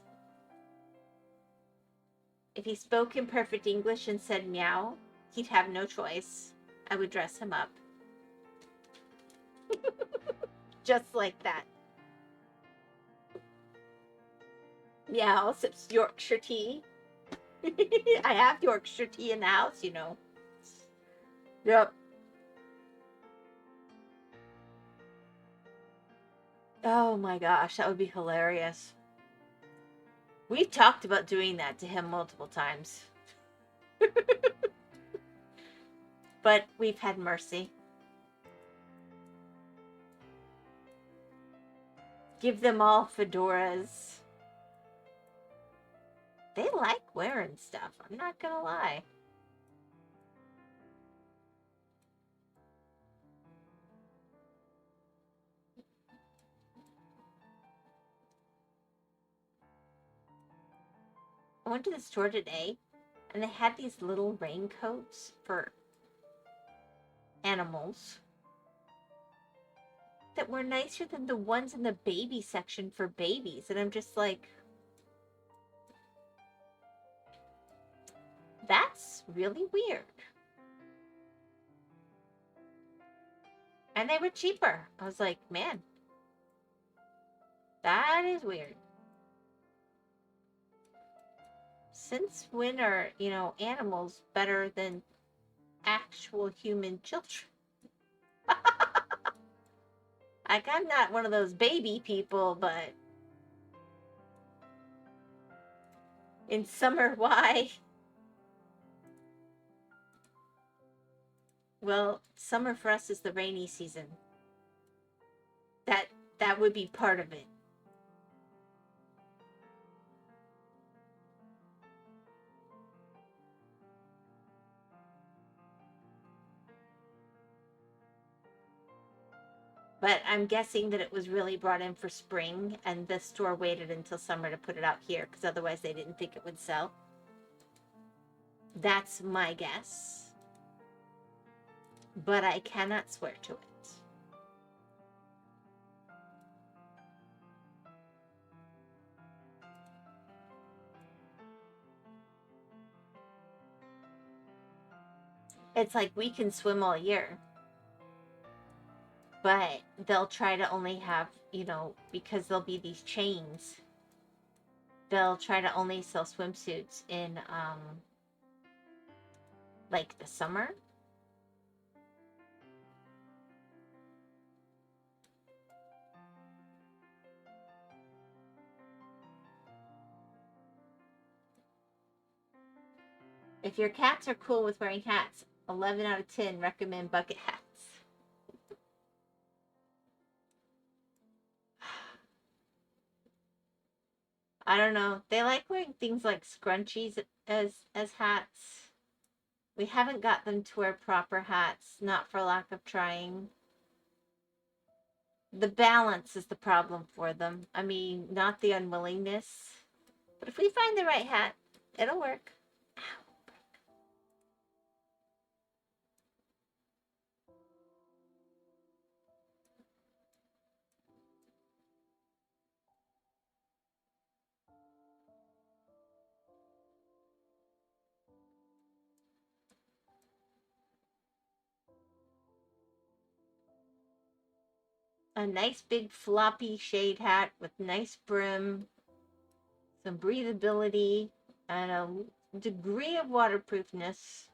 If he spoke in perfect English and said meow, he'd have no choice. I would dress him up. Just like that. Meow, sips Yorkshire tea. I have Yorkshire tea in the house, you know. Yep. Oh my gosh, that would be hilarious. We've talked about doing that to him multiple times. But we've had mercy. Give them all fedoras. They like wearing stuff, I'm not gonna lie. I went to the store today and they had these little raincoats for animals. that were nicer than the ones in the baby section for babies. And I'm just like, that's really weird. And they were cheaper. I was like, man, that is weird. Since when are, animals better than actual human children? Like, I'm not one of those baby people, but in summer, why? Well, summer for us is the rainy season. That would be part of it. But I'm guessing that it was really brought in for spring, and the store waited until summer to put it out here, because otherwise they didn't think it would sell. That's my guess. But I cannot swear to it. It's like we can swim all year. But they'll try to only have, because there'll be these chains, they'll try to only sell swimsuits in, like the summer. If your cats are cool with wearing hats, 11 out of 10 recommend bucket hats. I don't know. They like wearing things like scrunchies as hats. We haven't got them to wear proper hats, not for lack of trying. The balance is the problem for them. I mean, not the unwillingness. But if we find the right hat, it'll work. A nice big floppy shade hat with nice brim, some breathability, and a degree of waterproofness.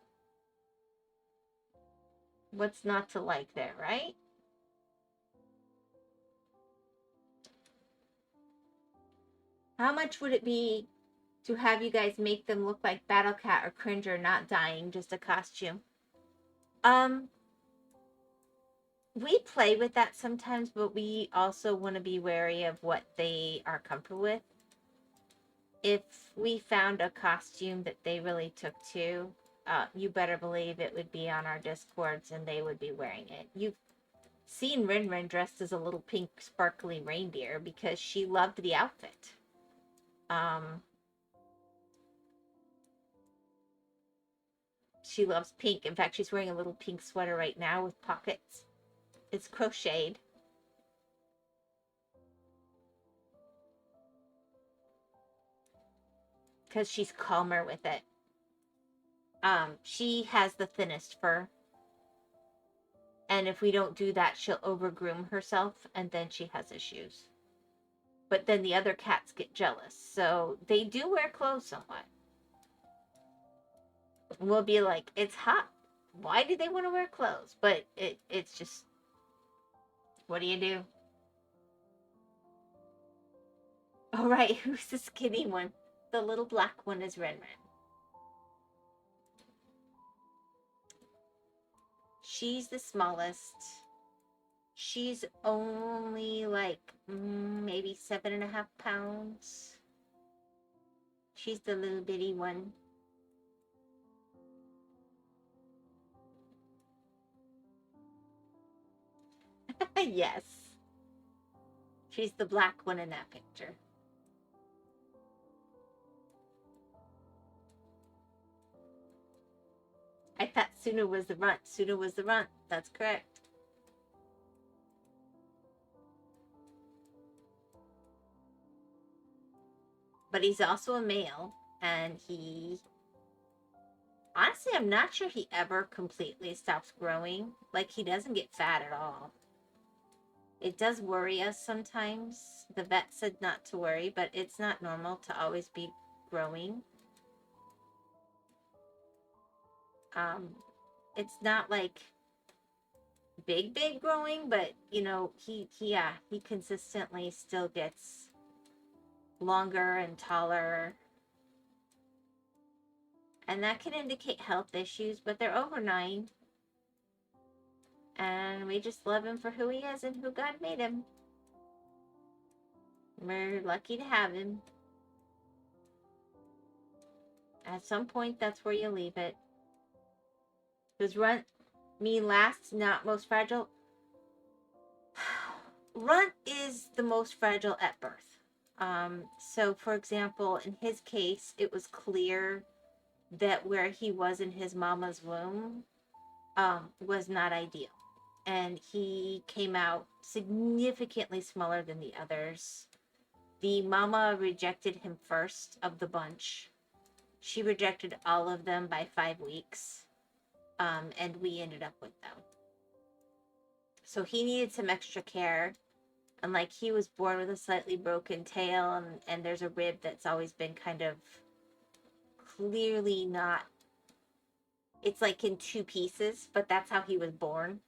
What's not to like there, right? How much would it be to have you guys make them look like Battle Cat or Cringer, not dying, just a costume? We play with that sometimes, but we also want to be wary of what they are comfortable with. If we found a costume that they really took to, you better believe it would be on our Discords and they would be wearing it. You've seen Rin Rin dressed as a little pink sparkly reindeer because she loved the outfit. She loves pink. In fact, she's wearing a little pink sweater right now with pockets. It's crocheted. Because she's calmer with it. She has the thinnest fur. And if we don't do that, she'll overgroom herself, and then she has issues. But then the other cats get jealous. So they do wear clothes somewhat. We'll be like, it's hot. Why do they want to wear clothes? But it's just, what do you do? All right, who's the skinny one? The little black one is Ren Ren. She's the smallest. She's only like maybe 7.5 pounds. She's the little bitty one. Yes. She's the black one in that picture. I thought Suna was the runt. Suna was the runt. That's correct. but he's also a male, and he, honestly, I'm not sure he ever completely stops growing. Like, he doesn't get fat at all. It does worry us sometimes. The vet said not to worry, but it's not normal to always be growing. It's not like big growing, but you know, he consistently still gets longer and taller. And that can indicate health issues, but they're over 9. And we just love him for who he is and who God made him. We're lucky to have him. At some point, that's where you leave it. Does runt mean last, not most fragile? Runt is the most fragile at birth. So, for example, in his case, it was clear that where he was in his mama's womb was not ideal. And he came out significantly smaller than the others. The mama rejected him first of the bunch. She rejected all of them by 5 weeks. And we ended up with them. So he needed some extra care. And like, he was born with a slightly broken tail, and there's a rib that's always been kind of clearly not, it's like in 2 pieces, but that's how he was born.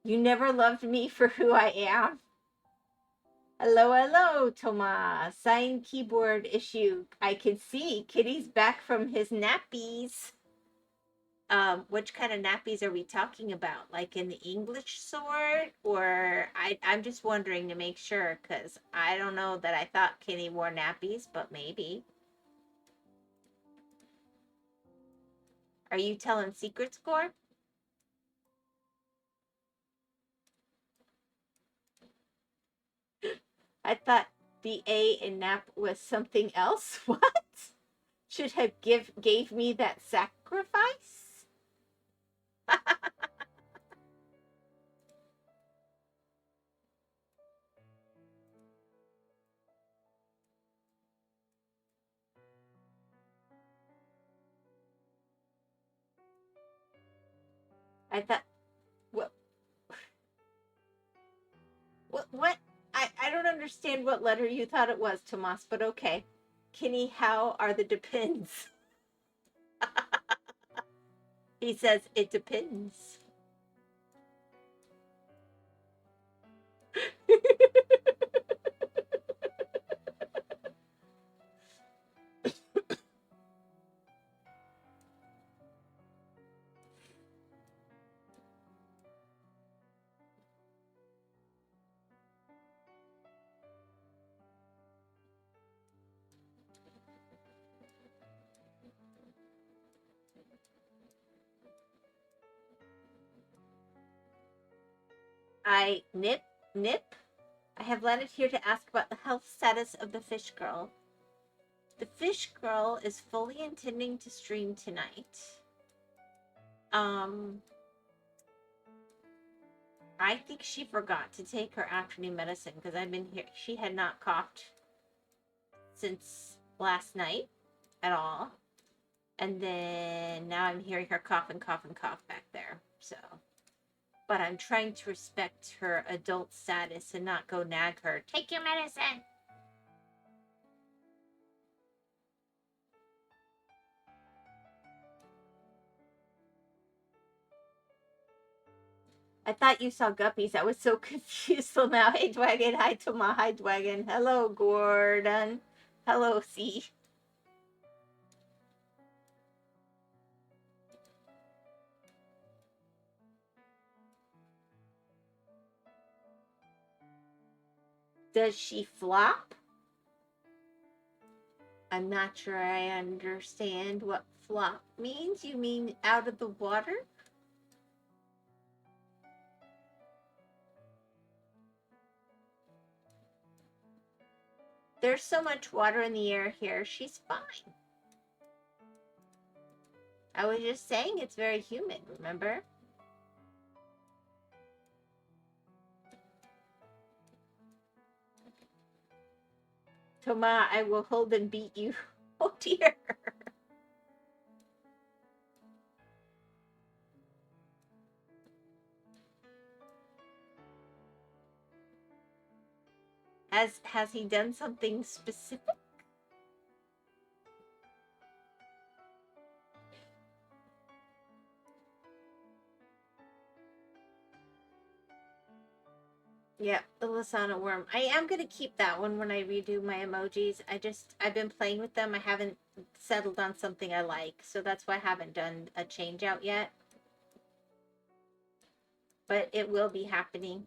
You never loved me for who I am. Hello, Thomas. Sign keyboard issue. I can see Kitty's back from his nappies. Which kind of nappies are we talking about? Like in the English sort? Or I'm just wondering to make sure, because I don't know that I thought Kitty wore nappies, but maybe. Are you telling secrets, Gore? I thought the A in nap was something else. What? Should have gave me that sacrifice? I thought, what? I don't understand what letter you thought it was, Tomas, but okay. Kenny, how are the depends? He says it depends. Nip. I have landed here to ask about the health status of the fish girl. The fish girl is fully intending to stream tonight. I think she forgot to take her afternoon medicine, because I've been here. She had not coughed since last night at all. And then now I'm hearing her cough back there. So, but I'm trying to respect her adult status and not go nag her. Take your medicine. I thought you saw guppies. I was so confused till now. Hey, Dwagon. Hi, Toma. Hi, Dwagon. Hello, Gordon. Hello, C. Does she flop? I'm not sure I understand what flop means. You mean out of the water? There's so much water in the air here. She's fine. I was just saying it's very humid, remember? Toma, I will hold and beat you. Oh dear. Has he done something specific? Yeah, the Lasana worm. I am gonna keep that one when I redo my emojis. I've been playing with them. I haven't settled on something I like, so that's why I haven't done a change out yet. But it will be happening.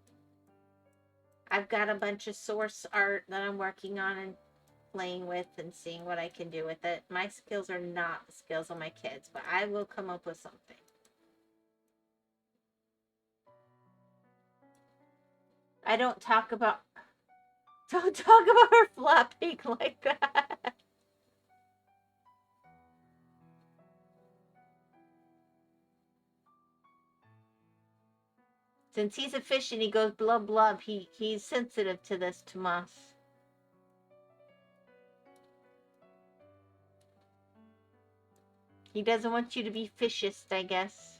I've got a bunch of source art that I'm working on and playing with and seeing what I can do with it. My skills are not the skills of my kids, but I will come up with something. I don't talk about her flopping like that. Since he's a fish and he goes blub blub, he's sensitive to this, Tomas. He doesn't want you to be fishist, I guess.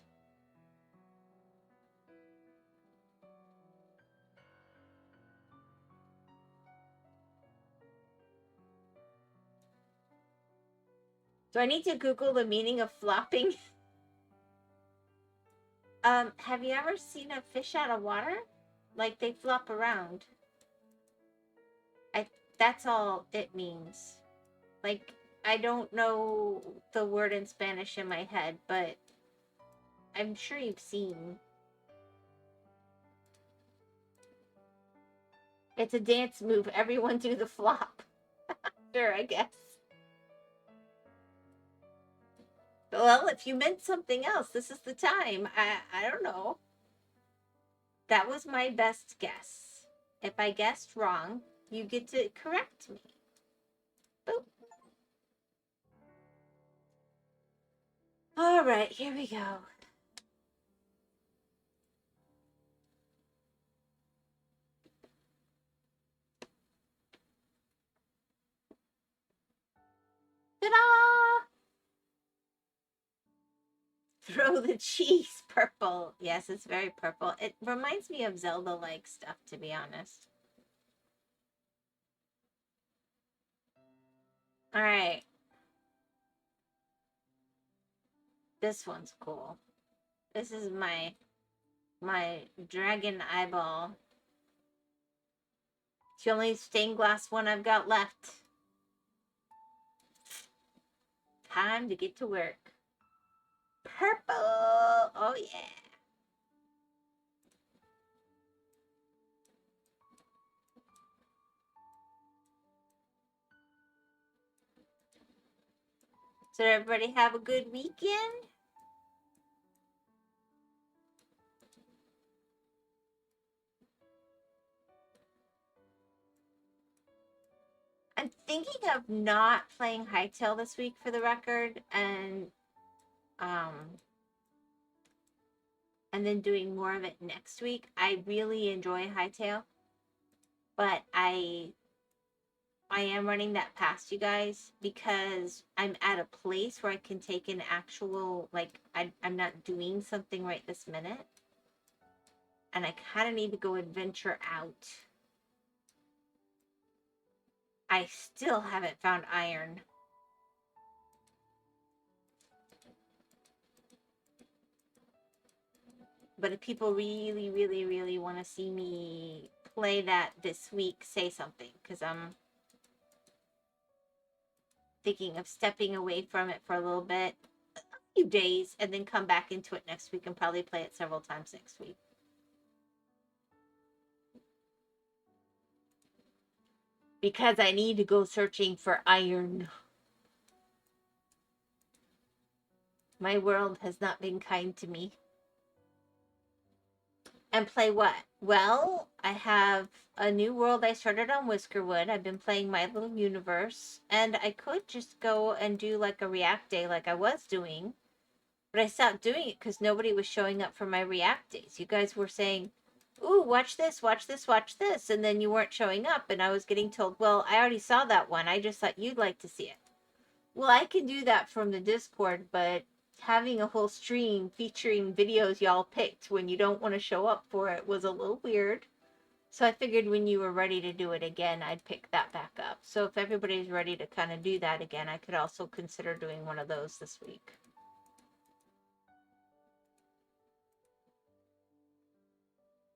Do I need to Google the meaning of flopping? Have you ever seen a fish out of water? Like they flop around. That's all it means. Like, I don't know the word in Spanish in my head, but I'm sure you've seen. It's a dance move. Everyone do the flop. Sure, I guess. Well, if you meant something else, this is the time. I don't know. That was my best guess. If I guessed wrong, you get to correct me. Boop. All right, here we go. Ta-da! Throw the cheese purple. Yes, it's very purple. It reminds me of Zelda-like stuff, to be honest. All right. This one's cool. This is my dragon eyeball. It's the only stained glass one I've got left. Time to get to work. Purple! Oh, yeah. So everybody have a good weekend? I'm thinking of not playing Hightail this week for the record, and then doing more of it next week. I really enjoy Hightail, but I am running that past you guys because I'm at a place where I can take an actual, like, I'm not doing something right this minute, and I kind of need to go adventure out. I still haven't found iron. But if people really, really, really want to see me play that this week, say something, because I'm thinking of stepping away from it for a little bit, a few days, and then come back into it next week and probably play it several times next week. Because I need to go searching for iron. My world has not been kind to me. And play what? Well, I have a new world I started on Whiskerwood. I've been playing My Little Universe. And I could just go and do like a React Day like I was doing. But I stopped doing it because nobody was showing up for my React Days. You guys were saying, ooh, watch this, watch this, watch this. And then you weren't showing up. And I was getting told, well, I already saw that one. I just thought you'd like to see it. Well, I can do that from the Discord, but having a whole stream featuring videos y'all picked when you don't want to show up for it was a little weird. So I figured when you were ready to do it again, I'd pick that back up. So if everybody's ready to kind of do that again, I could also consider doing one of those this week.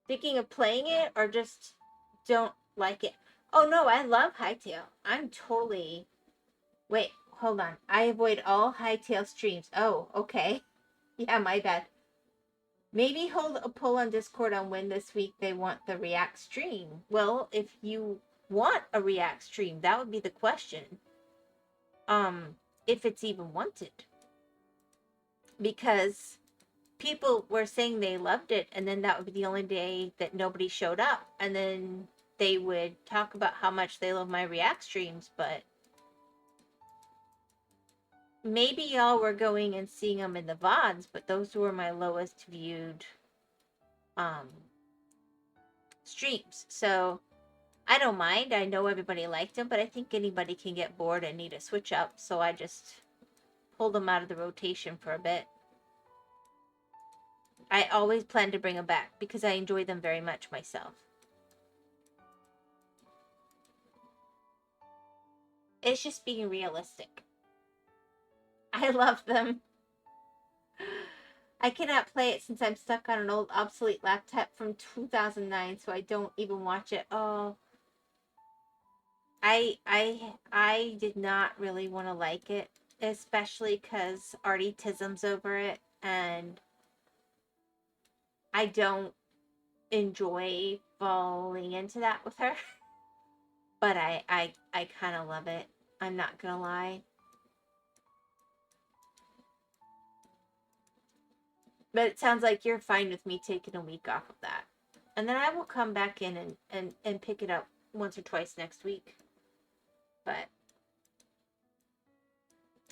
Thinking of playing it or just don't like it? Oh no, I love Hytale. I'm totally... Wait, hold on. I avoid all Hytale streams. Oh, okay. Yeah, my bad. Maybe hold a poll on Discord on when this week they want the React stream. Well, if you want a React stream, that would be the question. If it's even wanted. Because people were saying they loved it, and then that would be the only day that nobody showed up. And then they would talk about how much they love my React streams, but maybe y'all were going and seeing them in the VODs, but those were my lowest viewed streams. So I don't mind. I know everybody liked them, but I think anybody can get bored and need a switch up. So I just pulled them out of the rotation for a bit. I always plan to bring them back because I enjoy them very much myself. It's just being realistic. I love them. I cannot play it since I'm stuck on an old obsolete laptop from 2009, so I don't even watch it. Oh, I did not really want to like it, especially because Artie Tism's over it, and I don't enjoy falling into that with her. But I kind of love it. I'm not gonna lie. But it sounds like you're fine with me taking a week off of that. And then I will come back in and pick it up once or twice next week. But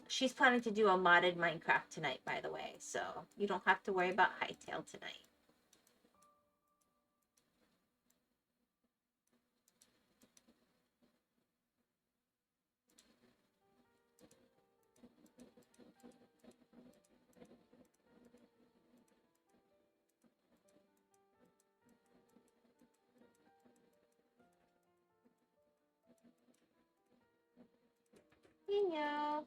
she's planning to do a modded Minecraft tonight, by the way. So you don't have to worry about Hytale tonight. You know.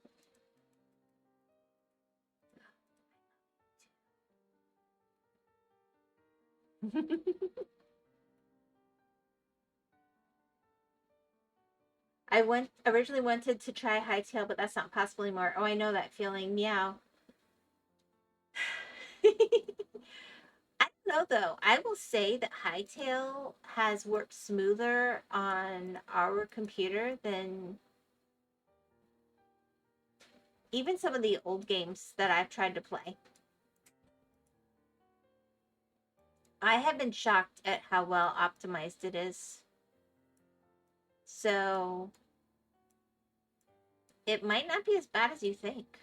I originally wanted to try Hytale, but that's not possible anymore. Oh, I know that feeling. Meow. I don't know though. I will say that Hytale has worked smoother on our computer than even some of the old games that I've tried to play. I have been shocked at how well optimized it is. So it might not be as bad as you think.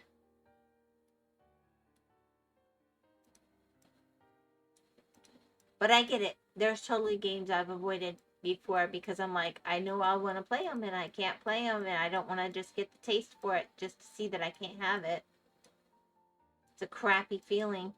But I get it. There's totally games I've avoided before because I'm like, I know I want to play them and I can't play them and I don't want to just get the taste for it just to see that I can't have it. It's a crappy feeling.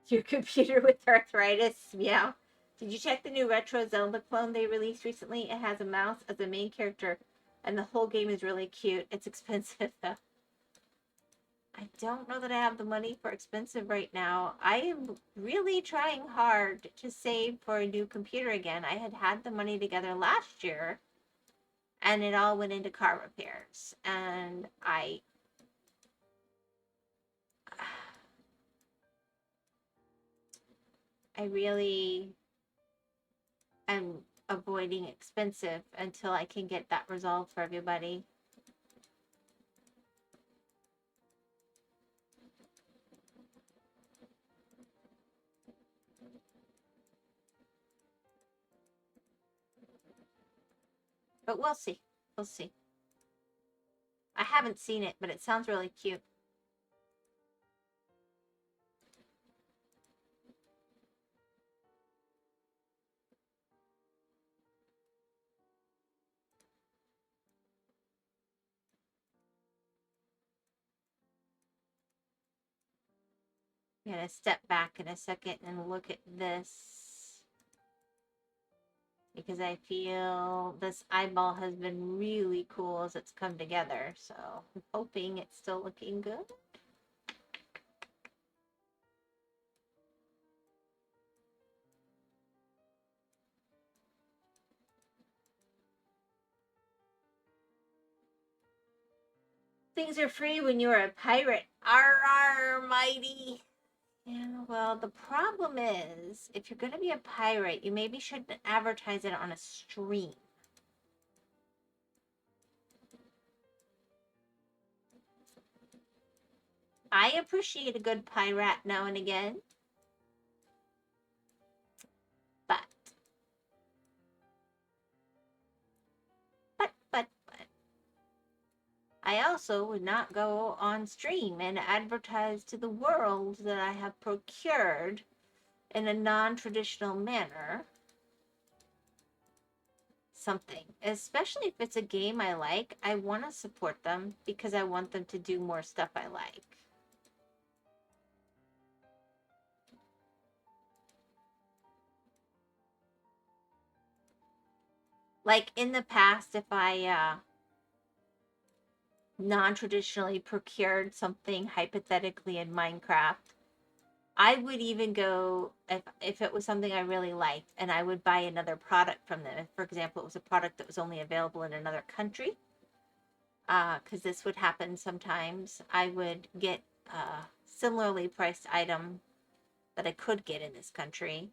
Your computer with arthritis, meow. Did you check the new retro Zelda clone they released recently? It has a mouse as the main character, and the whole game is really cute. It's expensive, though. I don't know that I have the money for expensive right now. I am really trying hard to save for a new computer again. I had the money together last year, and it all went into car repairs. And I really am avoiding expensive until I can get that resolved for everybody. But we'll see. We'll see. I haven't seen it, but it sounds really cute. I'm gonna step back in a second and look at this, because I feel this eyeball has been really cool as it's come together. So I'm hoping it's still looking good. Things are free when you're a pirate. Arr, mighty. Yeah, well, the problem is, if you're going to be a pirate, you maybe shouldn't advertise it on a stream. I appreciate a good pirate now and again, but I also would not go on stream and advertise to the world that I have procured in a non-traditional manner something, especially if it's a game I like. I want to support them because I want them to do more stuff I like. Like in the past, if I non-traditionally procured something hypothetically in Minecraft, I would even go, if it was something I really liked, and I would buy another product from them. If, for example, it was a product that was only available in another country, because this would happen sometimes, I would get a similarly priced item that I could get in this country,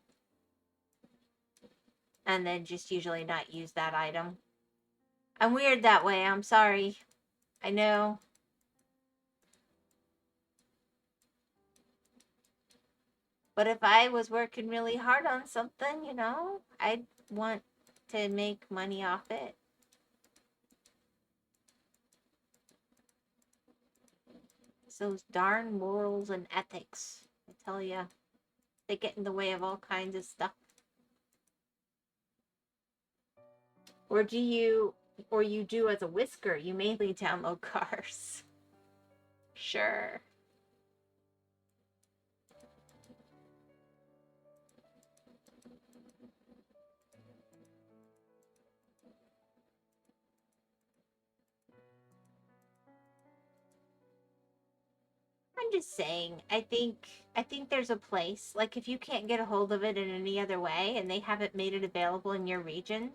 and then just usually not use that item. I'm weird that way. I'm sorry. I know. But if I was working really hard on something, you know, I'd want to make money off it. It's those darn morals and ethics. I tell ya, they get in the way of all kinds of stuff. Or you do as a whisker, you mainly download cars. Sure. I'm just saying, I think there's a place. Like if you can't get a hold of it in any other way and they haven't made it available in your region,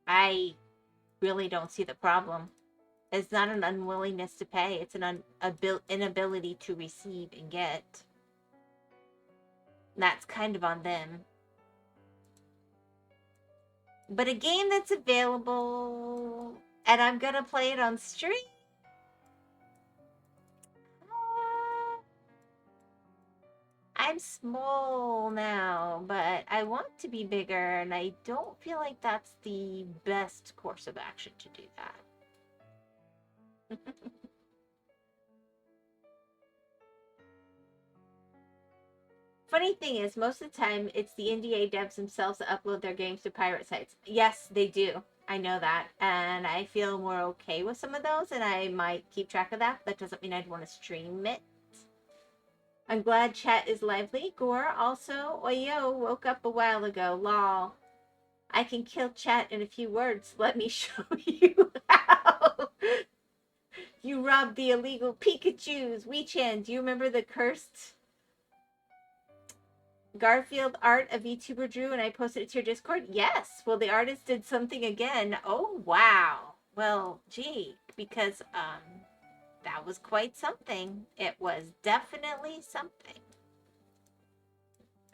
I really don't see the problem. It's not an unwillingness to pay, it's an inability to receive and get. And that's kind of on them. But a game that's available and I'm gonna play it on stream, I'm small now, but I want to be bigger, and I don't feel like that's the best course of action to do that. Funny thing is, most of the time, it's the NDA devs themselves that upload their games to pirate sites. Yes, they do. I know that, and I feel more okay with some of those, and I might keep track of that. That doesn't mean I'd want to stream it. I'm glad chat is lively. Gore also, Oyo, woke up a while ago. Lol. I can kill chat in a few words. Let me show you how. You robbed the illegal Pikachus. Wee-chan, do you remember the cursed Garfield art a VTuber drew and I posted it to your Discord? Yes. Well, the artist did something again. Oh, wow. Well, gee, because that was quite something. It was definitely something.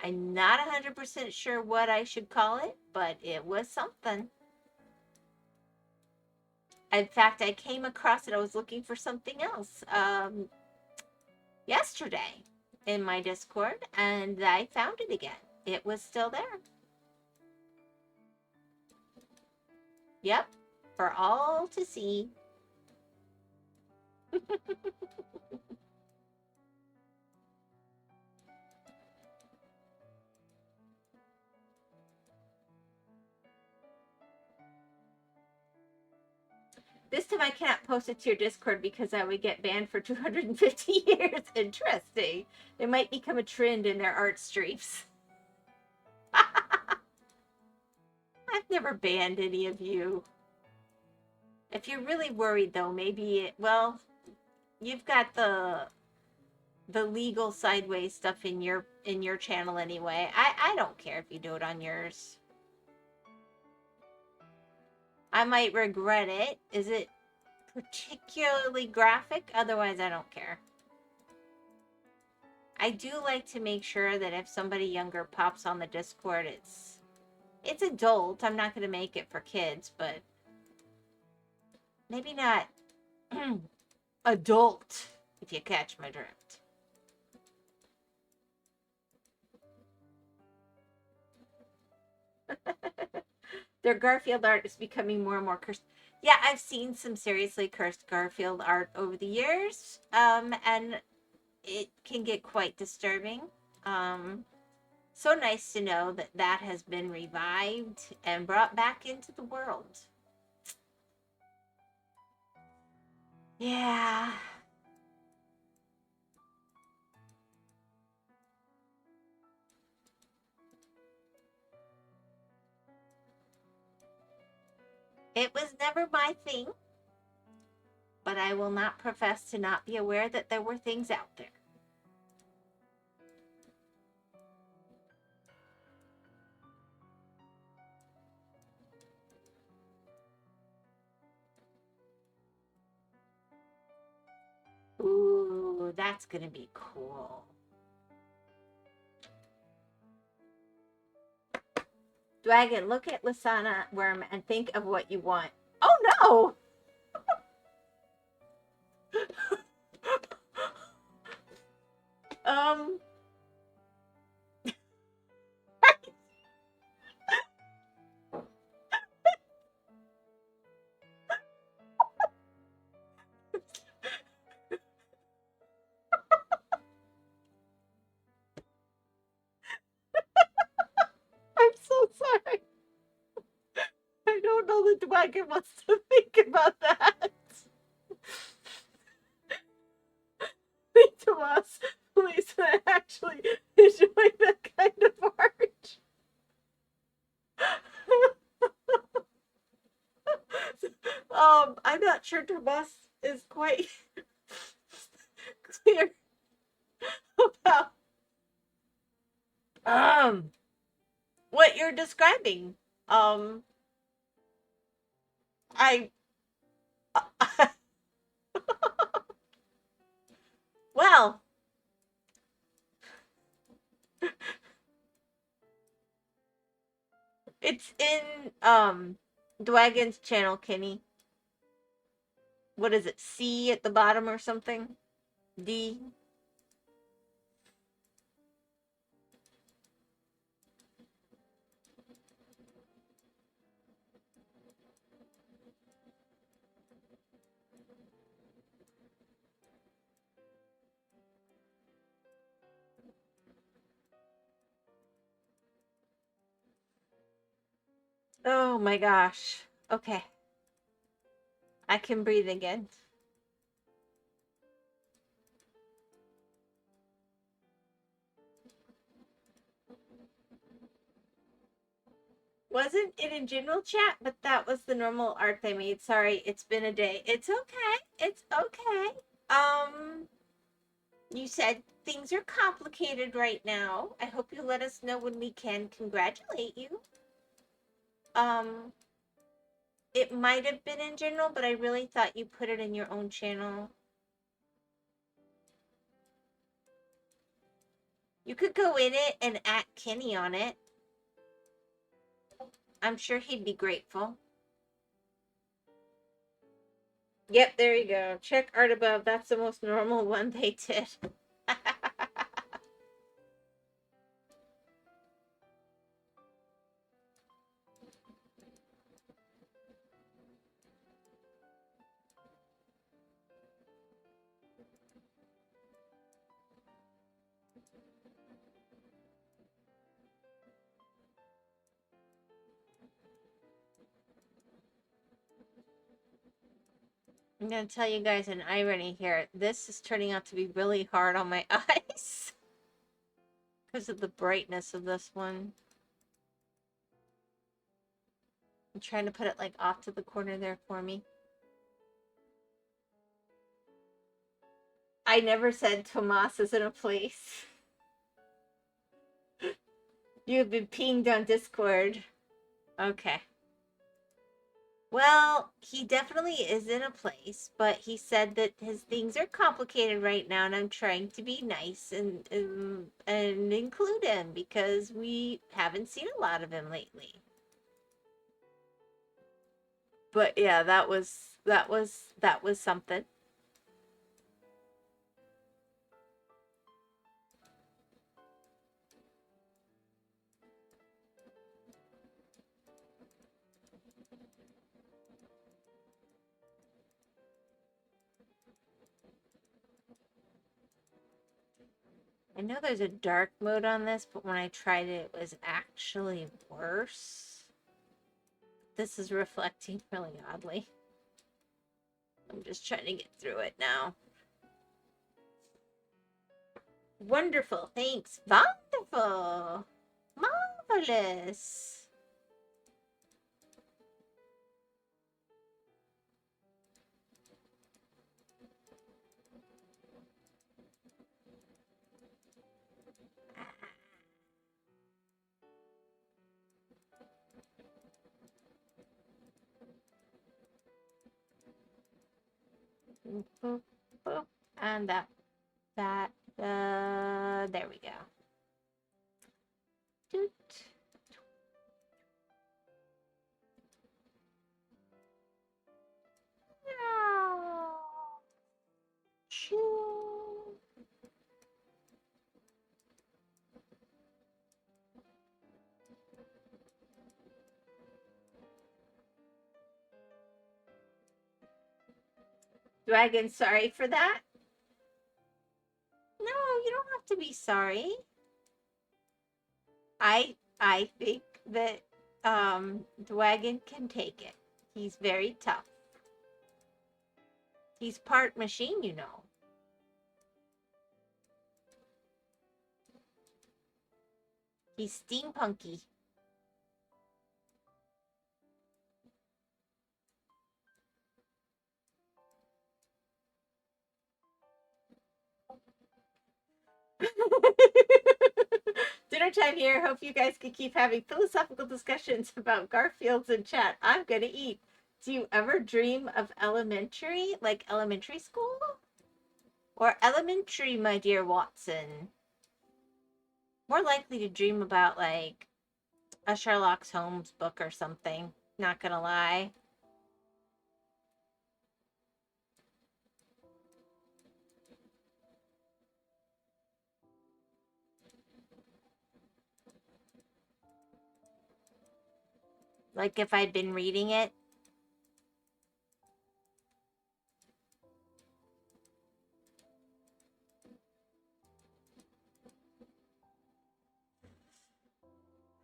I'm not 100% sure what I should call it, but it was something. In fact, I came across it. I was looking for something else yesterday in my Discord, and I found it again. It was still there. Yep, for all to see. This time I cannot post it to your Discord because I would get banned for 250 years. Interesting. It might become a trend in their art streams. I've never banned any of you. If you're really worried, though, maybe it... Well, you've got the legal sideways stuff in your channel anyway. I don't care if you do it on yours. I might regret it. Is it particularly graphic? Otherwise, I don't care. I do like to make sure that if somebody younger pops on the Discord, it's adult. I'm not going to make it for kids, but maybe not adult, if you catch my drift. Their Garfield art is becoming more and more cursed. Yeah, I've seen some seriously cursed Garfield art over the years, and it can get quite disturbing. So nice to know that that has been revived and brought back into the world. Yeah. It was never my thing, but I will not profess to not be aware that there were things out there. Ooh, that's gonna be cool. Dragon, look at Lasana Worm and think of what you want. Oh no! um I'm so sorry. I don't know the dragon wants to think about that. To us, please actually enjoy that kind of art. I'm not sure Tomas is quite clear about what you're describing. I well, it's in Dwagon's channel, Kenny. What is it? C at the bottom or something? D. Oh my gosh. Okay. I can breathe again. Wasn't it in general chat, but that was the normal art they made. Sorry, it's been a day. It's okay. It's okay. You said things are complicated right now. I hope you let us know when we can congratulate you. It might have been in general, but I really thought you put it in your own channel. You could go in it and at Kenny on it. I'm sure he'd be grateful. Yep, there you go. Check art above. That's the most normal one they did. I'm gonna tell you guys an irony here. This is turning out to be really hard on my eyes because of the brightness of this one. I'm trying to put it like off to the corner there for me. I never said Tomas is in a place. You've been pinged on Discord. Okay. Well, he definitely is in a place, but he said that his things are complicated right now, and I'm trying to be nice and include him because we haven't seen a lot of him lately. But yeah, that was something. I know there's a dark mode on this, but when I tried it, it was actually worse. This is reflecting really oddly. I'm just trying to get through it now. Wonderful, thanks. Wonderful. Marvelous. Boop, boop, boop. And there we go. Doot. Choo. Dragon, sorry for that. No, you don't have to be sorry. I think that Dragon can take it. He's very tough. He's part machine, you know. He's steampunky. Dinner time here. Hope you guys can keep having philosophical discussions about Garfields in chat. I'm gonna eat. Do you ever dream of elementary, like elementary school? Or elementary, my dear Watson? More likely to dream about like a Sherlock Holmes book or something. Not gonna lie. Like if I'd been reading it.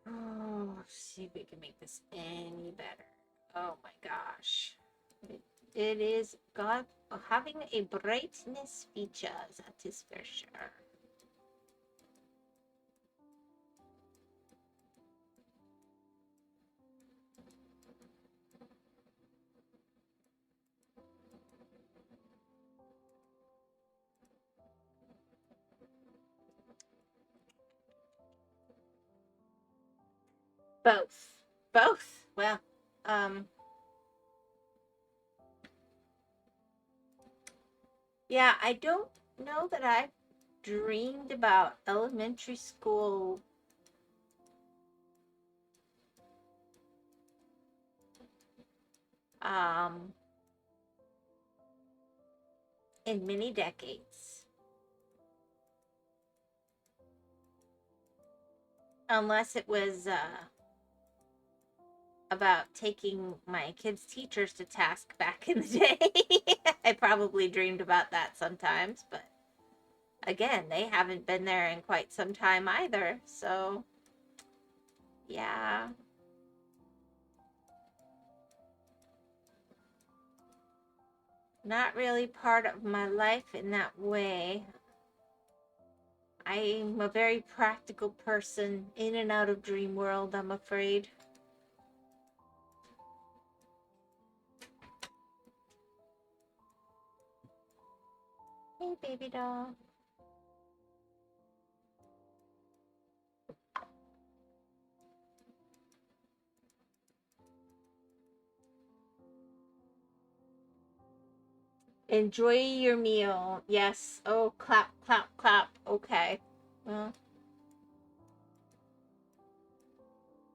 Oh, see if we can make this any better. Oh my gosh. It is got having a brightness feature, that is for sure. Both. Both. Well, yeah, I don't know that I've dreamed about elementary school in many decades. Unless it was about taking my kids' teachers to task back in the day. I probably dreamed about that sometimes, but again, they haven't been there in quite some time either. So, yeah. not really part of my life in that way. I'm a very practical person, in and out of dream world, I'm afraid. Hey, baby doll. Enjoy your meal. Yes. Oh, clap, clap, clap. Okay. Well,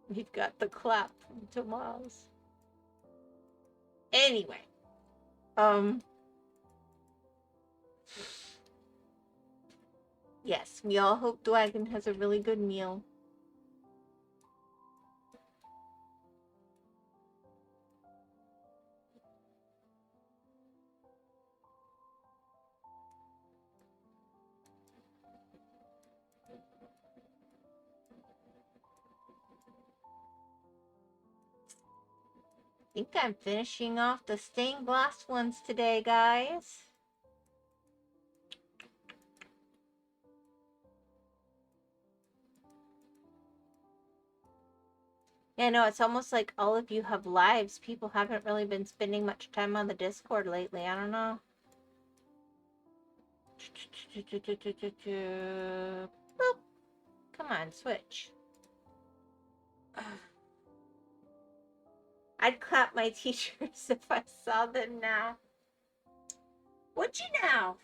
we've got the clap from Tomas. Anyway. Yes, we all hope Dwagon has a really good meal. I think I'm finishing off the stained glass ones today, guys. Yeah, no, it's almost like all of you have lives. People haven't really been spending much time on the Discord lately. I don't know. Boop. Come on, switch. I'd clap my teachers if I saw them now. Would you now?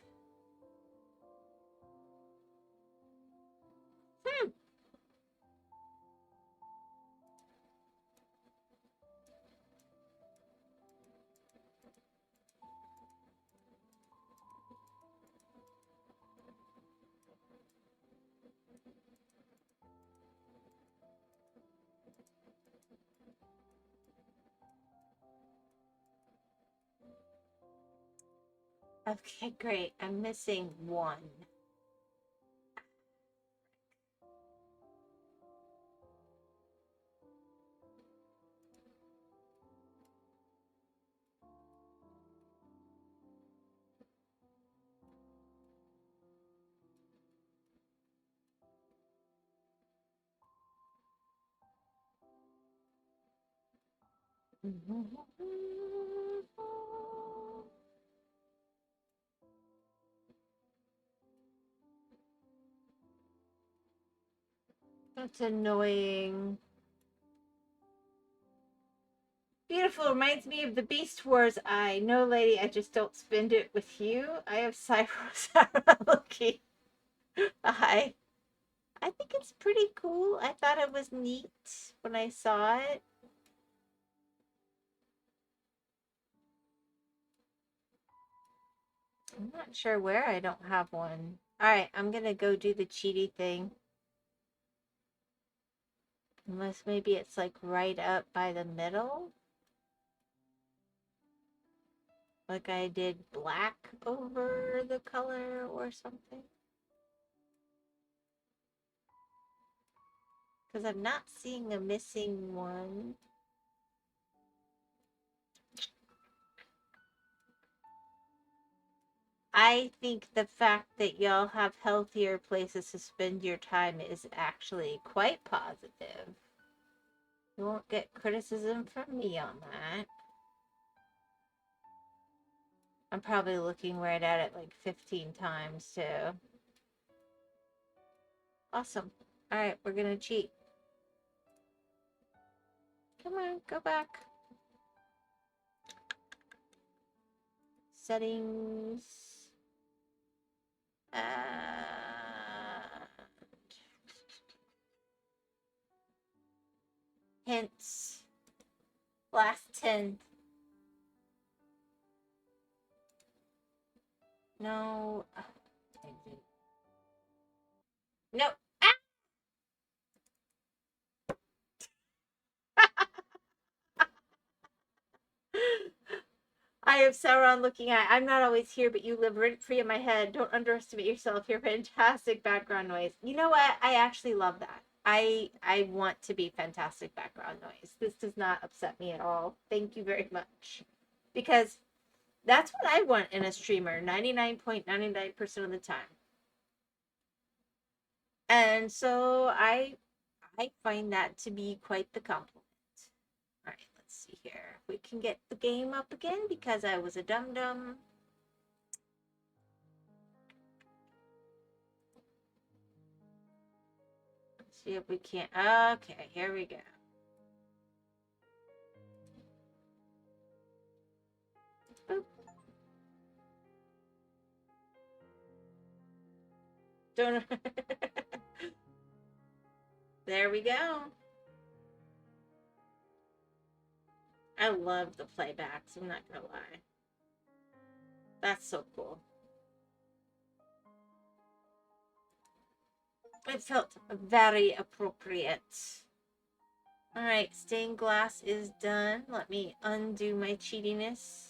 Okay, great. I'm missing one. That's annoying. Beautiful. Reminds me of the Beast Wars eye. No, lady, I just don't spend it with you. I have Cypher's looking eye. I think it's pretty cool. I thought it was neat when I saw it. I'm not sure where I don't have one. Alright, I'm gonna go do the cheaty thing. Unless maybe it's like right up by the middle. Like I did black over the color or something. Because I'm not seeing a missing one. I think the fact that y'all have healthier places to spend your time is actually quite positive. You won't get criticism from me on that. I'm probably looking right at it like 15 times too. Awesome. Alright, we're gonna cheat. Come on, go back. Settings. Hints. Last 10. No. Nope. I have Sauron looking at. I'm not always here, but you live rent free in my head. Don't underestimate yourself. You're fantastic background noise. You know what? I actually love that. I want to be fantastic background noise. This does not upset me at all. Thank you very much. Because That's what I want in a streamer 99.99% of the time. And so I find that to be quite the compliment. All right, let's see here. We can get the game up again because I was a dum-dum. Let's see if we can't. Okay, here we go. Boop. Don't. There we go. I love the playbacks, I'm not gonna lie. That's so cool. It felt very appropriate. Alright, stained glass is done. Let me undo my cheatiness.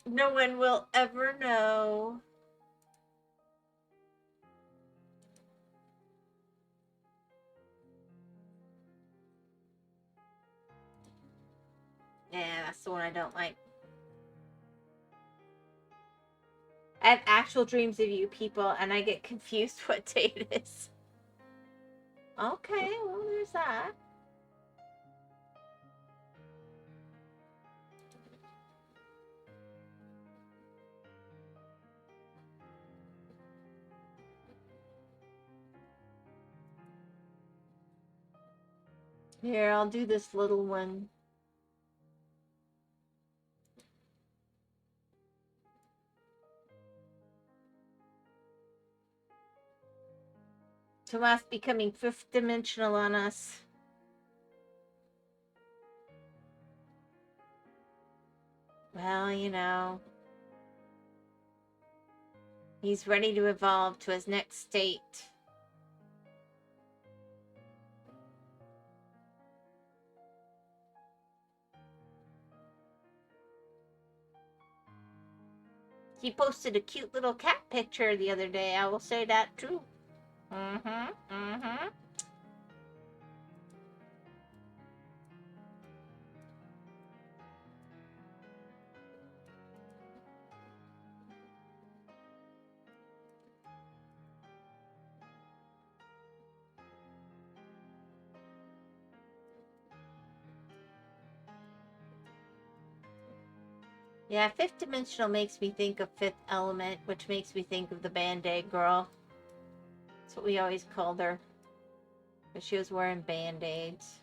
No one will ever know. Yeah, that's the one I don't like. I have actual dreams of you people, and I get confused what day it is. Okay, well, there's that. Here, I'll do this little one. Tomas becoming fifth dimensional on us. Well, you know, he's ready to evolve to his next state. He posted a cute little cat picture the other day. I will say that too. Yeah, fifth dimensional makes me think of Fifth Element, which makes me think of the Band-Aid girl. That's what we always called her. Because she was wearing Band-Aids.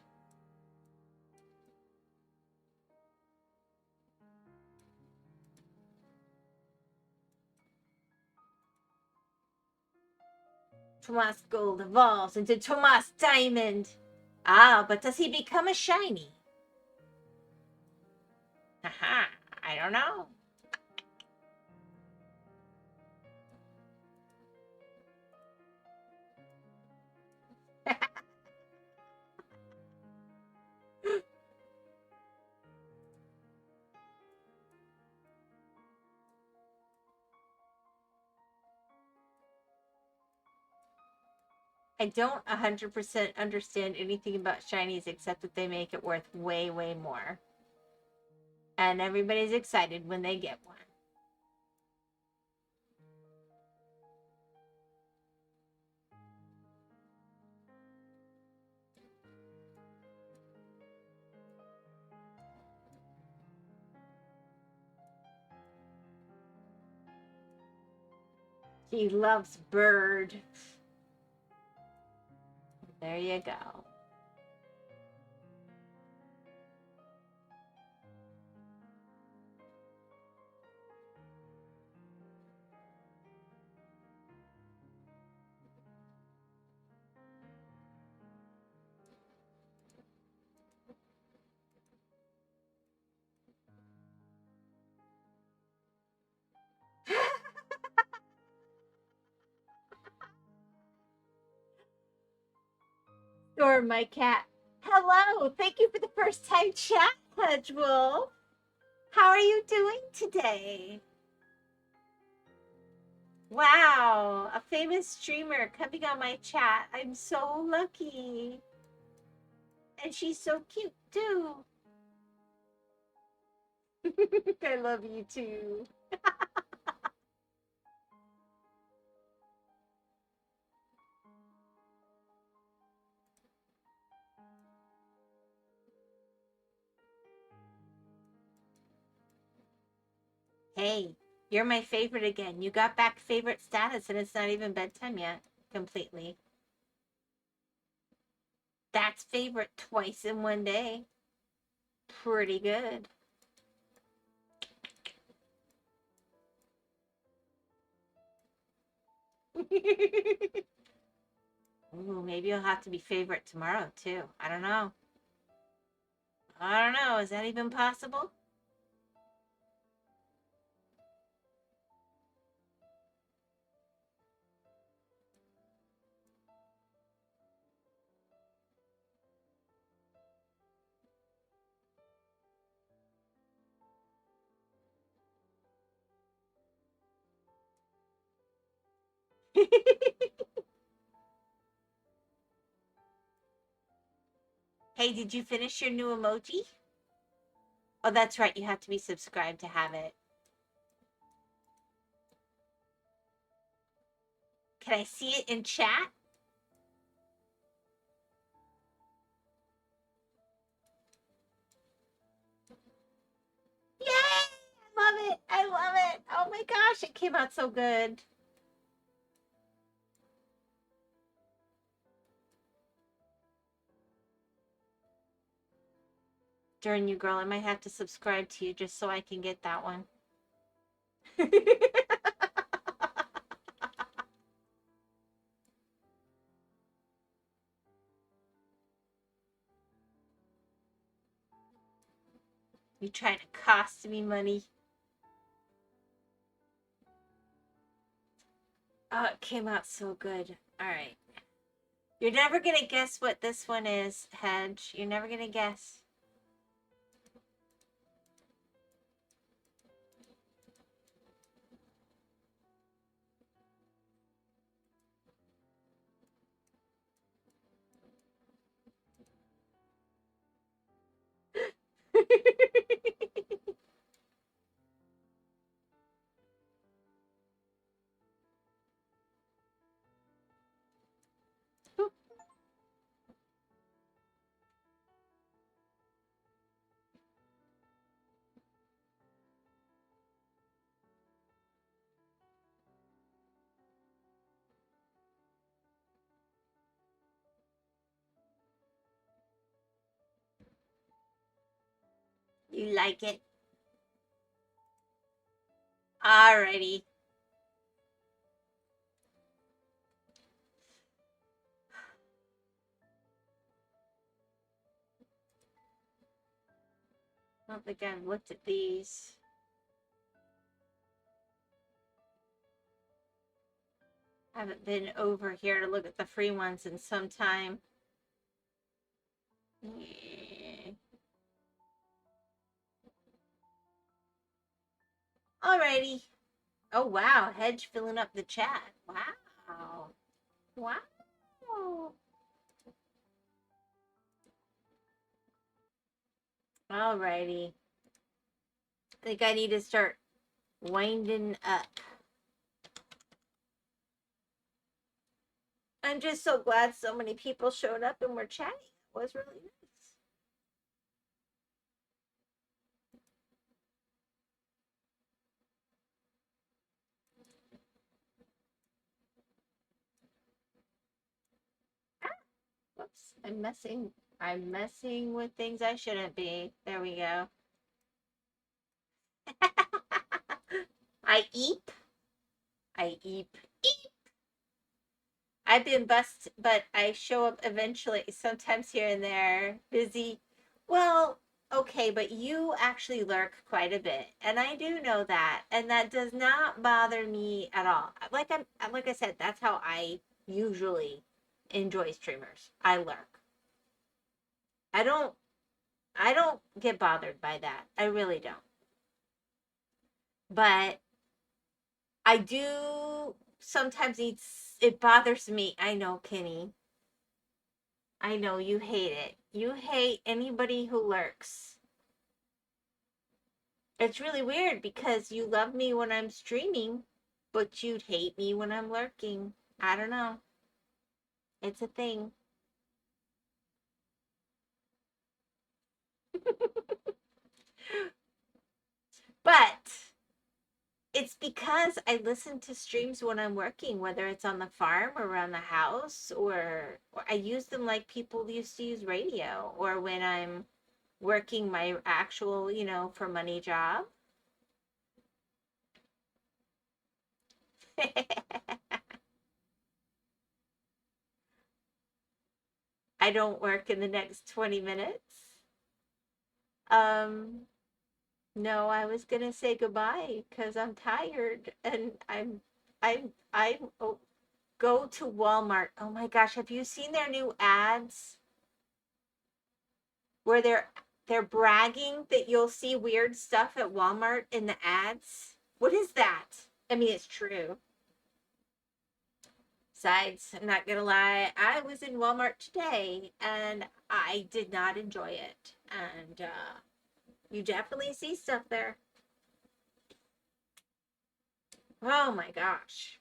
Tomas Gold evolves into Tomas Diamond. Ah, but does he become a shiny? Haha, I don't know. I don't 100% understand anything about shinies except that they make it worth way, way more. And everybody's excited when they get one. He loves Bird. There you go. Or my cat. Hello, thank you for the first time chat, Pudge Wolf. How are you doing today? Wow, a famous streamer coming on my chat. I'm so lucky. And she's so cute too. I love you too. Hey, you're my favorite again. You got back favorite status and it's not even bedtime yet. Completely. That's favorite twice in one day. Pretty good. Ooh, maybe you'll have to be favorite tomorrow too. I don't know. I don't know. Is that even possible? Hey, did you finish your new emoji? Oh, that's right. You have to be subscribed to have it. Can I see it in chat? Yay! I love it. I love it. Oh my gosh, it came out so good. Darn you, girl. I might have to subscribe to you just so I can get that one. You trying to cost me money? Oh, it came out so good. All right. You're never going to guess what this one is, Hedge. You're never going to guess. You like it? Alrighty. I don't think I've looked at these. I haven't been over here to look at the free ones in some time. Yeah. Alrighty. Oh, wow. Hedge filling up the chat. Wow. Wow. Alrighty. I think I need to start winding up. I'm just so glad so many people showed up and were chatting. It was really nice. Ah, whoops. I'm messing with things I shouldn't be. There we go. I eep. I eep. Eep. I've been bust, but I show up eventually, sometimes here and there, busy. Well, okay, but you actually lurk quite a bit, and I do know that, and that does not bother me at all. Like I said, that's how I usually enjoy streamers. I lurk. I don't I don't get bothered by that. I really don't. But I do sometimes it bothers me. I know, Kenny. I know you hate it. You hate anybody who lurks. It's really weird because you love me when I'm streaming, but you'd hate me when I'm lurking. I don't know. It's a thing. But it's because I listen to streams when I'm working, whether it's on the farm or around the house, or I use them like people used to use radio, or when I'm working my actual, for money job. I don't work in the next 20 minutes. Um, no, I was gonna say goodbye because I'm tired and I go to Walmart. Oh my gosh, have you seen their new ads where they're bragging that you'll see weird stuff at Walmart in the ads? What is that? I mean, it's true. Besides, I'm not gonna lie, I was in Walmart today and I did not enjoy it. And you definitely see stuff there. Oh my gosh.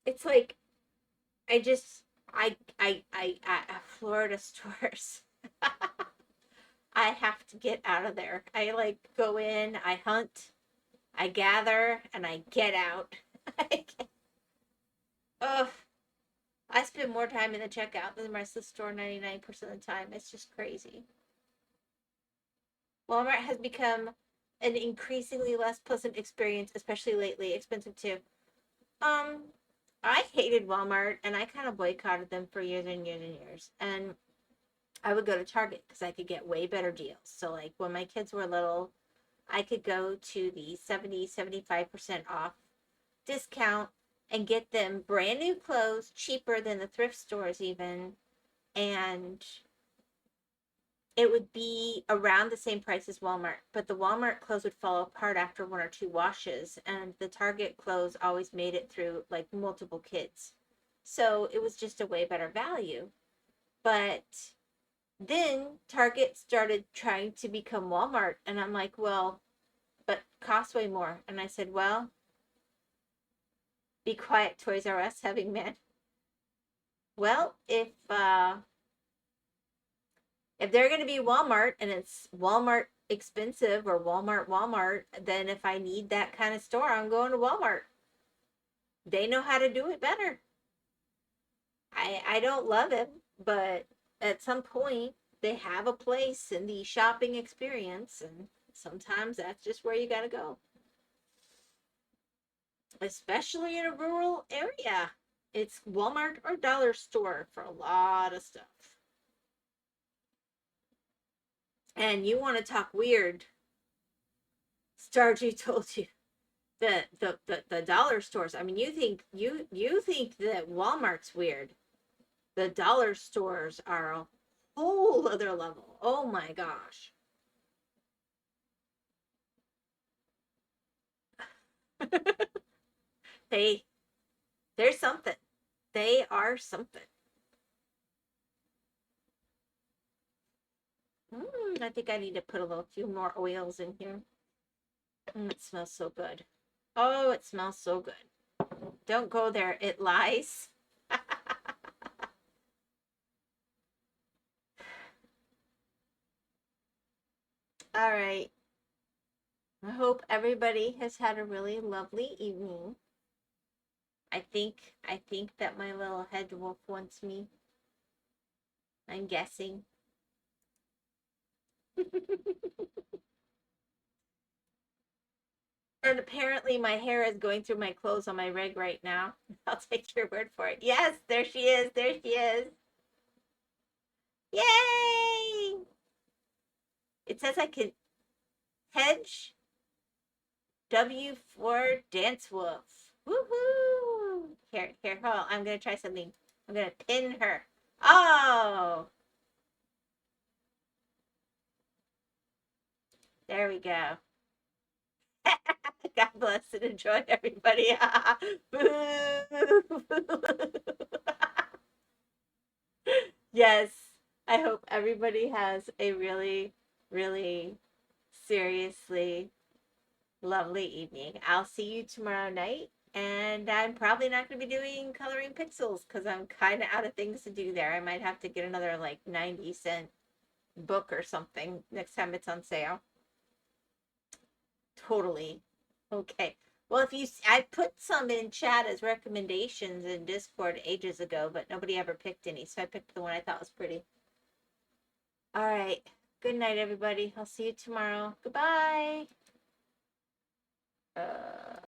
It's like I just I Florida stores. I have to get out of there. I like go in, I hunt, I gather, and I get out. Ugh. I spend more time in the checkout than the rest of the store 99% of the time. It's just crazy. Walmart has become an increasingly less pleasant experience, especially lately. Expensive too. Um, I hated Walmart and I kind of boycotted them for years and years and years. And I would go to Target because I could get way better deals. So, like when my kids were little, I could go to the 75% off discount and get them brand new clothes cheaper than the thrift stores, even. And it would be around the same price as Walmart, but the Walmart clothes would fall apart after one or two washes, and the Target clothes always made it through like multiple kids. So it was just a way better value. But then Target started trying to become Walmart, and I'm like, well, but costs way more. And I said, well, be quiet, Toys R Us, having men. Well, if they're going to be Walmart and it's Walmart expensive or Walmart, then if I need that kind of store, I'm going to Walmart. They know how to do it better. I don't love it, but at some point they have a place in the shopping experience, and sometimes that's just where you got to go, especially in a rural area. It's Walmart or dollar store for a lot of stuff. And you want to talk weird, Stargy told you the dollar stores. I mean, you think that Walmart's weird. The dollar stores are a whole other level. Oh my gosh. they they're something. They are something. I think I need to put a little few more oils in here. It smells so good. Oh, it smells so good. Don't go there. It lies. All right. I hope everybody has had a really lovely evening. I think that my little head wolf wants me. I'm guessing. And apparently my hair is going through my clothes on my rig right now. I'll take your word for it. Yes, there she is. There she is. Yay! It says I can hedge W for Dance Wolf. Woohoo! Here, hold on. I'm gonna try something. I'm gonna pin her. Oh! There we go. God bless and enjoy, everybody. Yes, I hope everybody has a really, really Seriously, lovely evening. I'll see you tomorrow night. And I'm probably not going to be doing coloring pixels because I'm kind of out of things to do there. I might have to get another like 90-cent book or something next time it's on sale. Totally. Okay. Well, if you, I put some in chat as recommendations in Discord ages ago, but nobody ever picked any. So I picked the one I thought was pretty. All right. Good night, everybody. I'll see you tomorrow. Goodbye.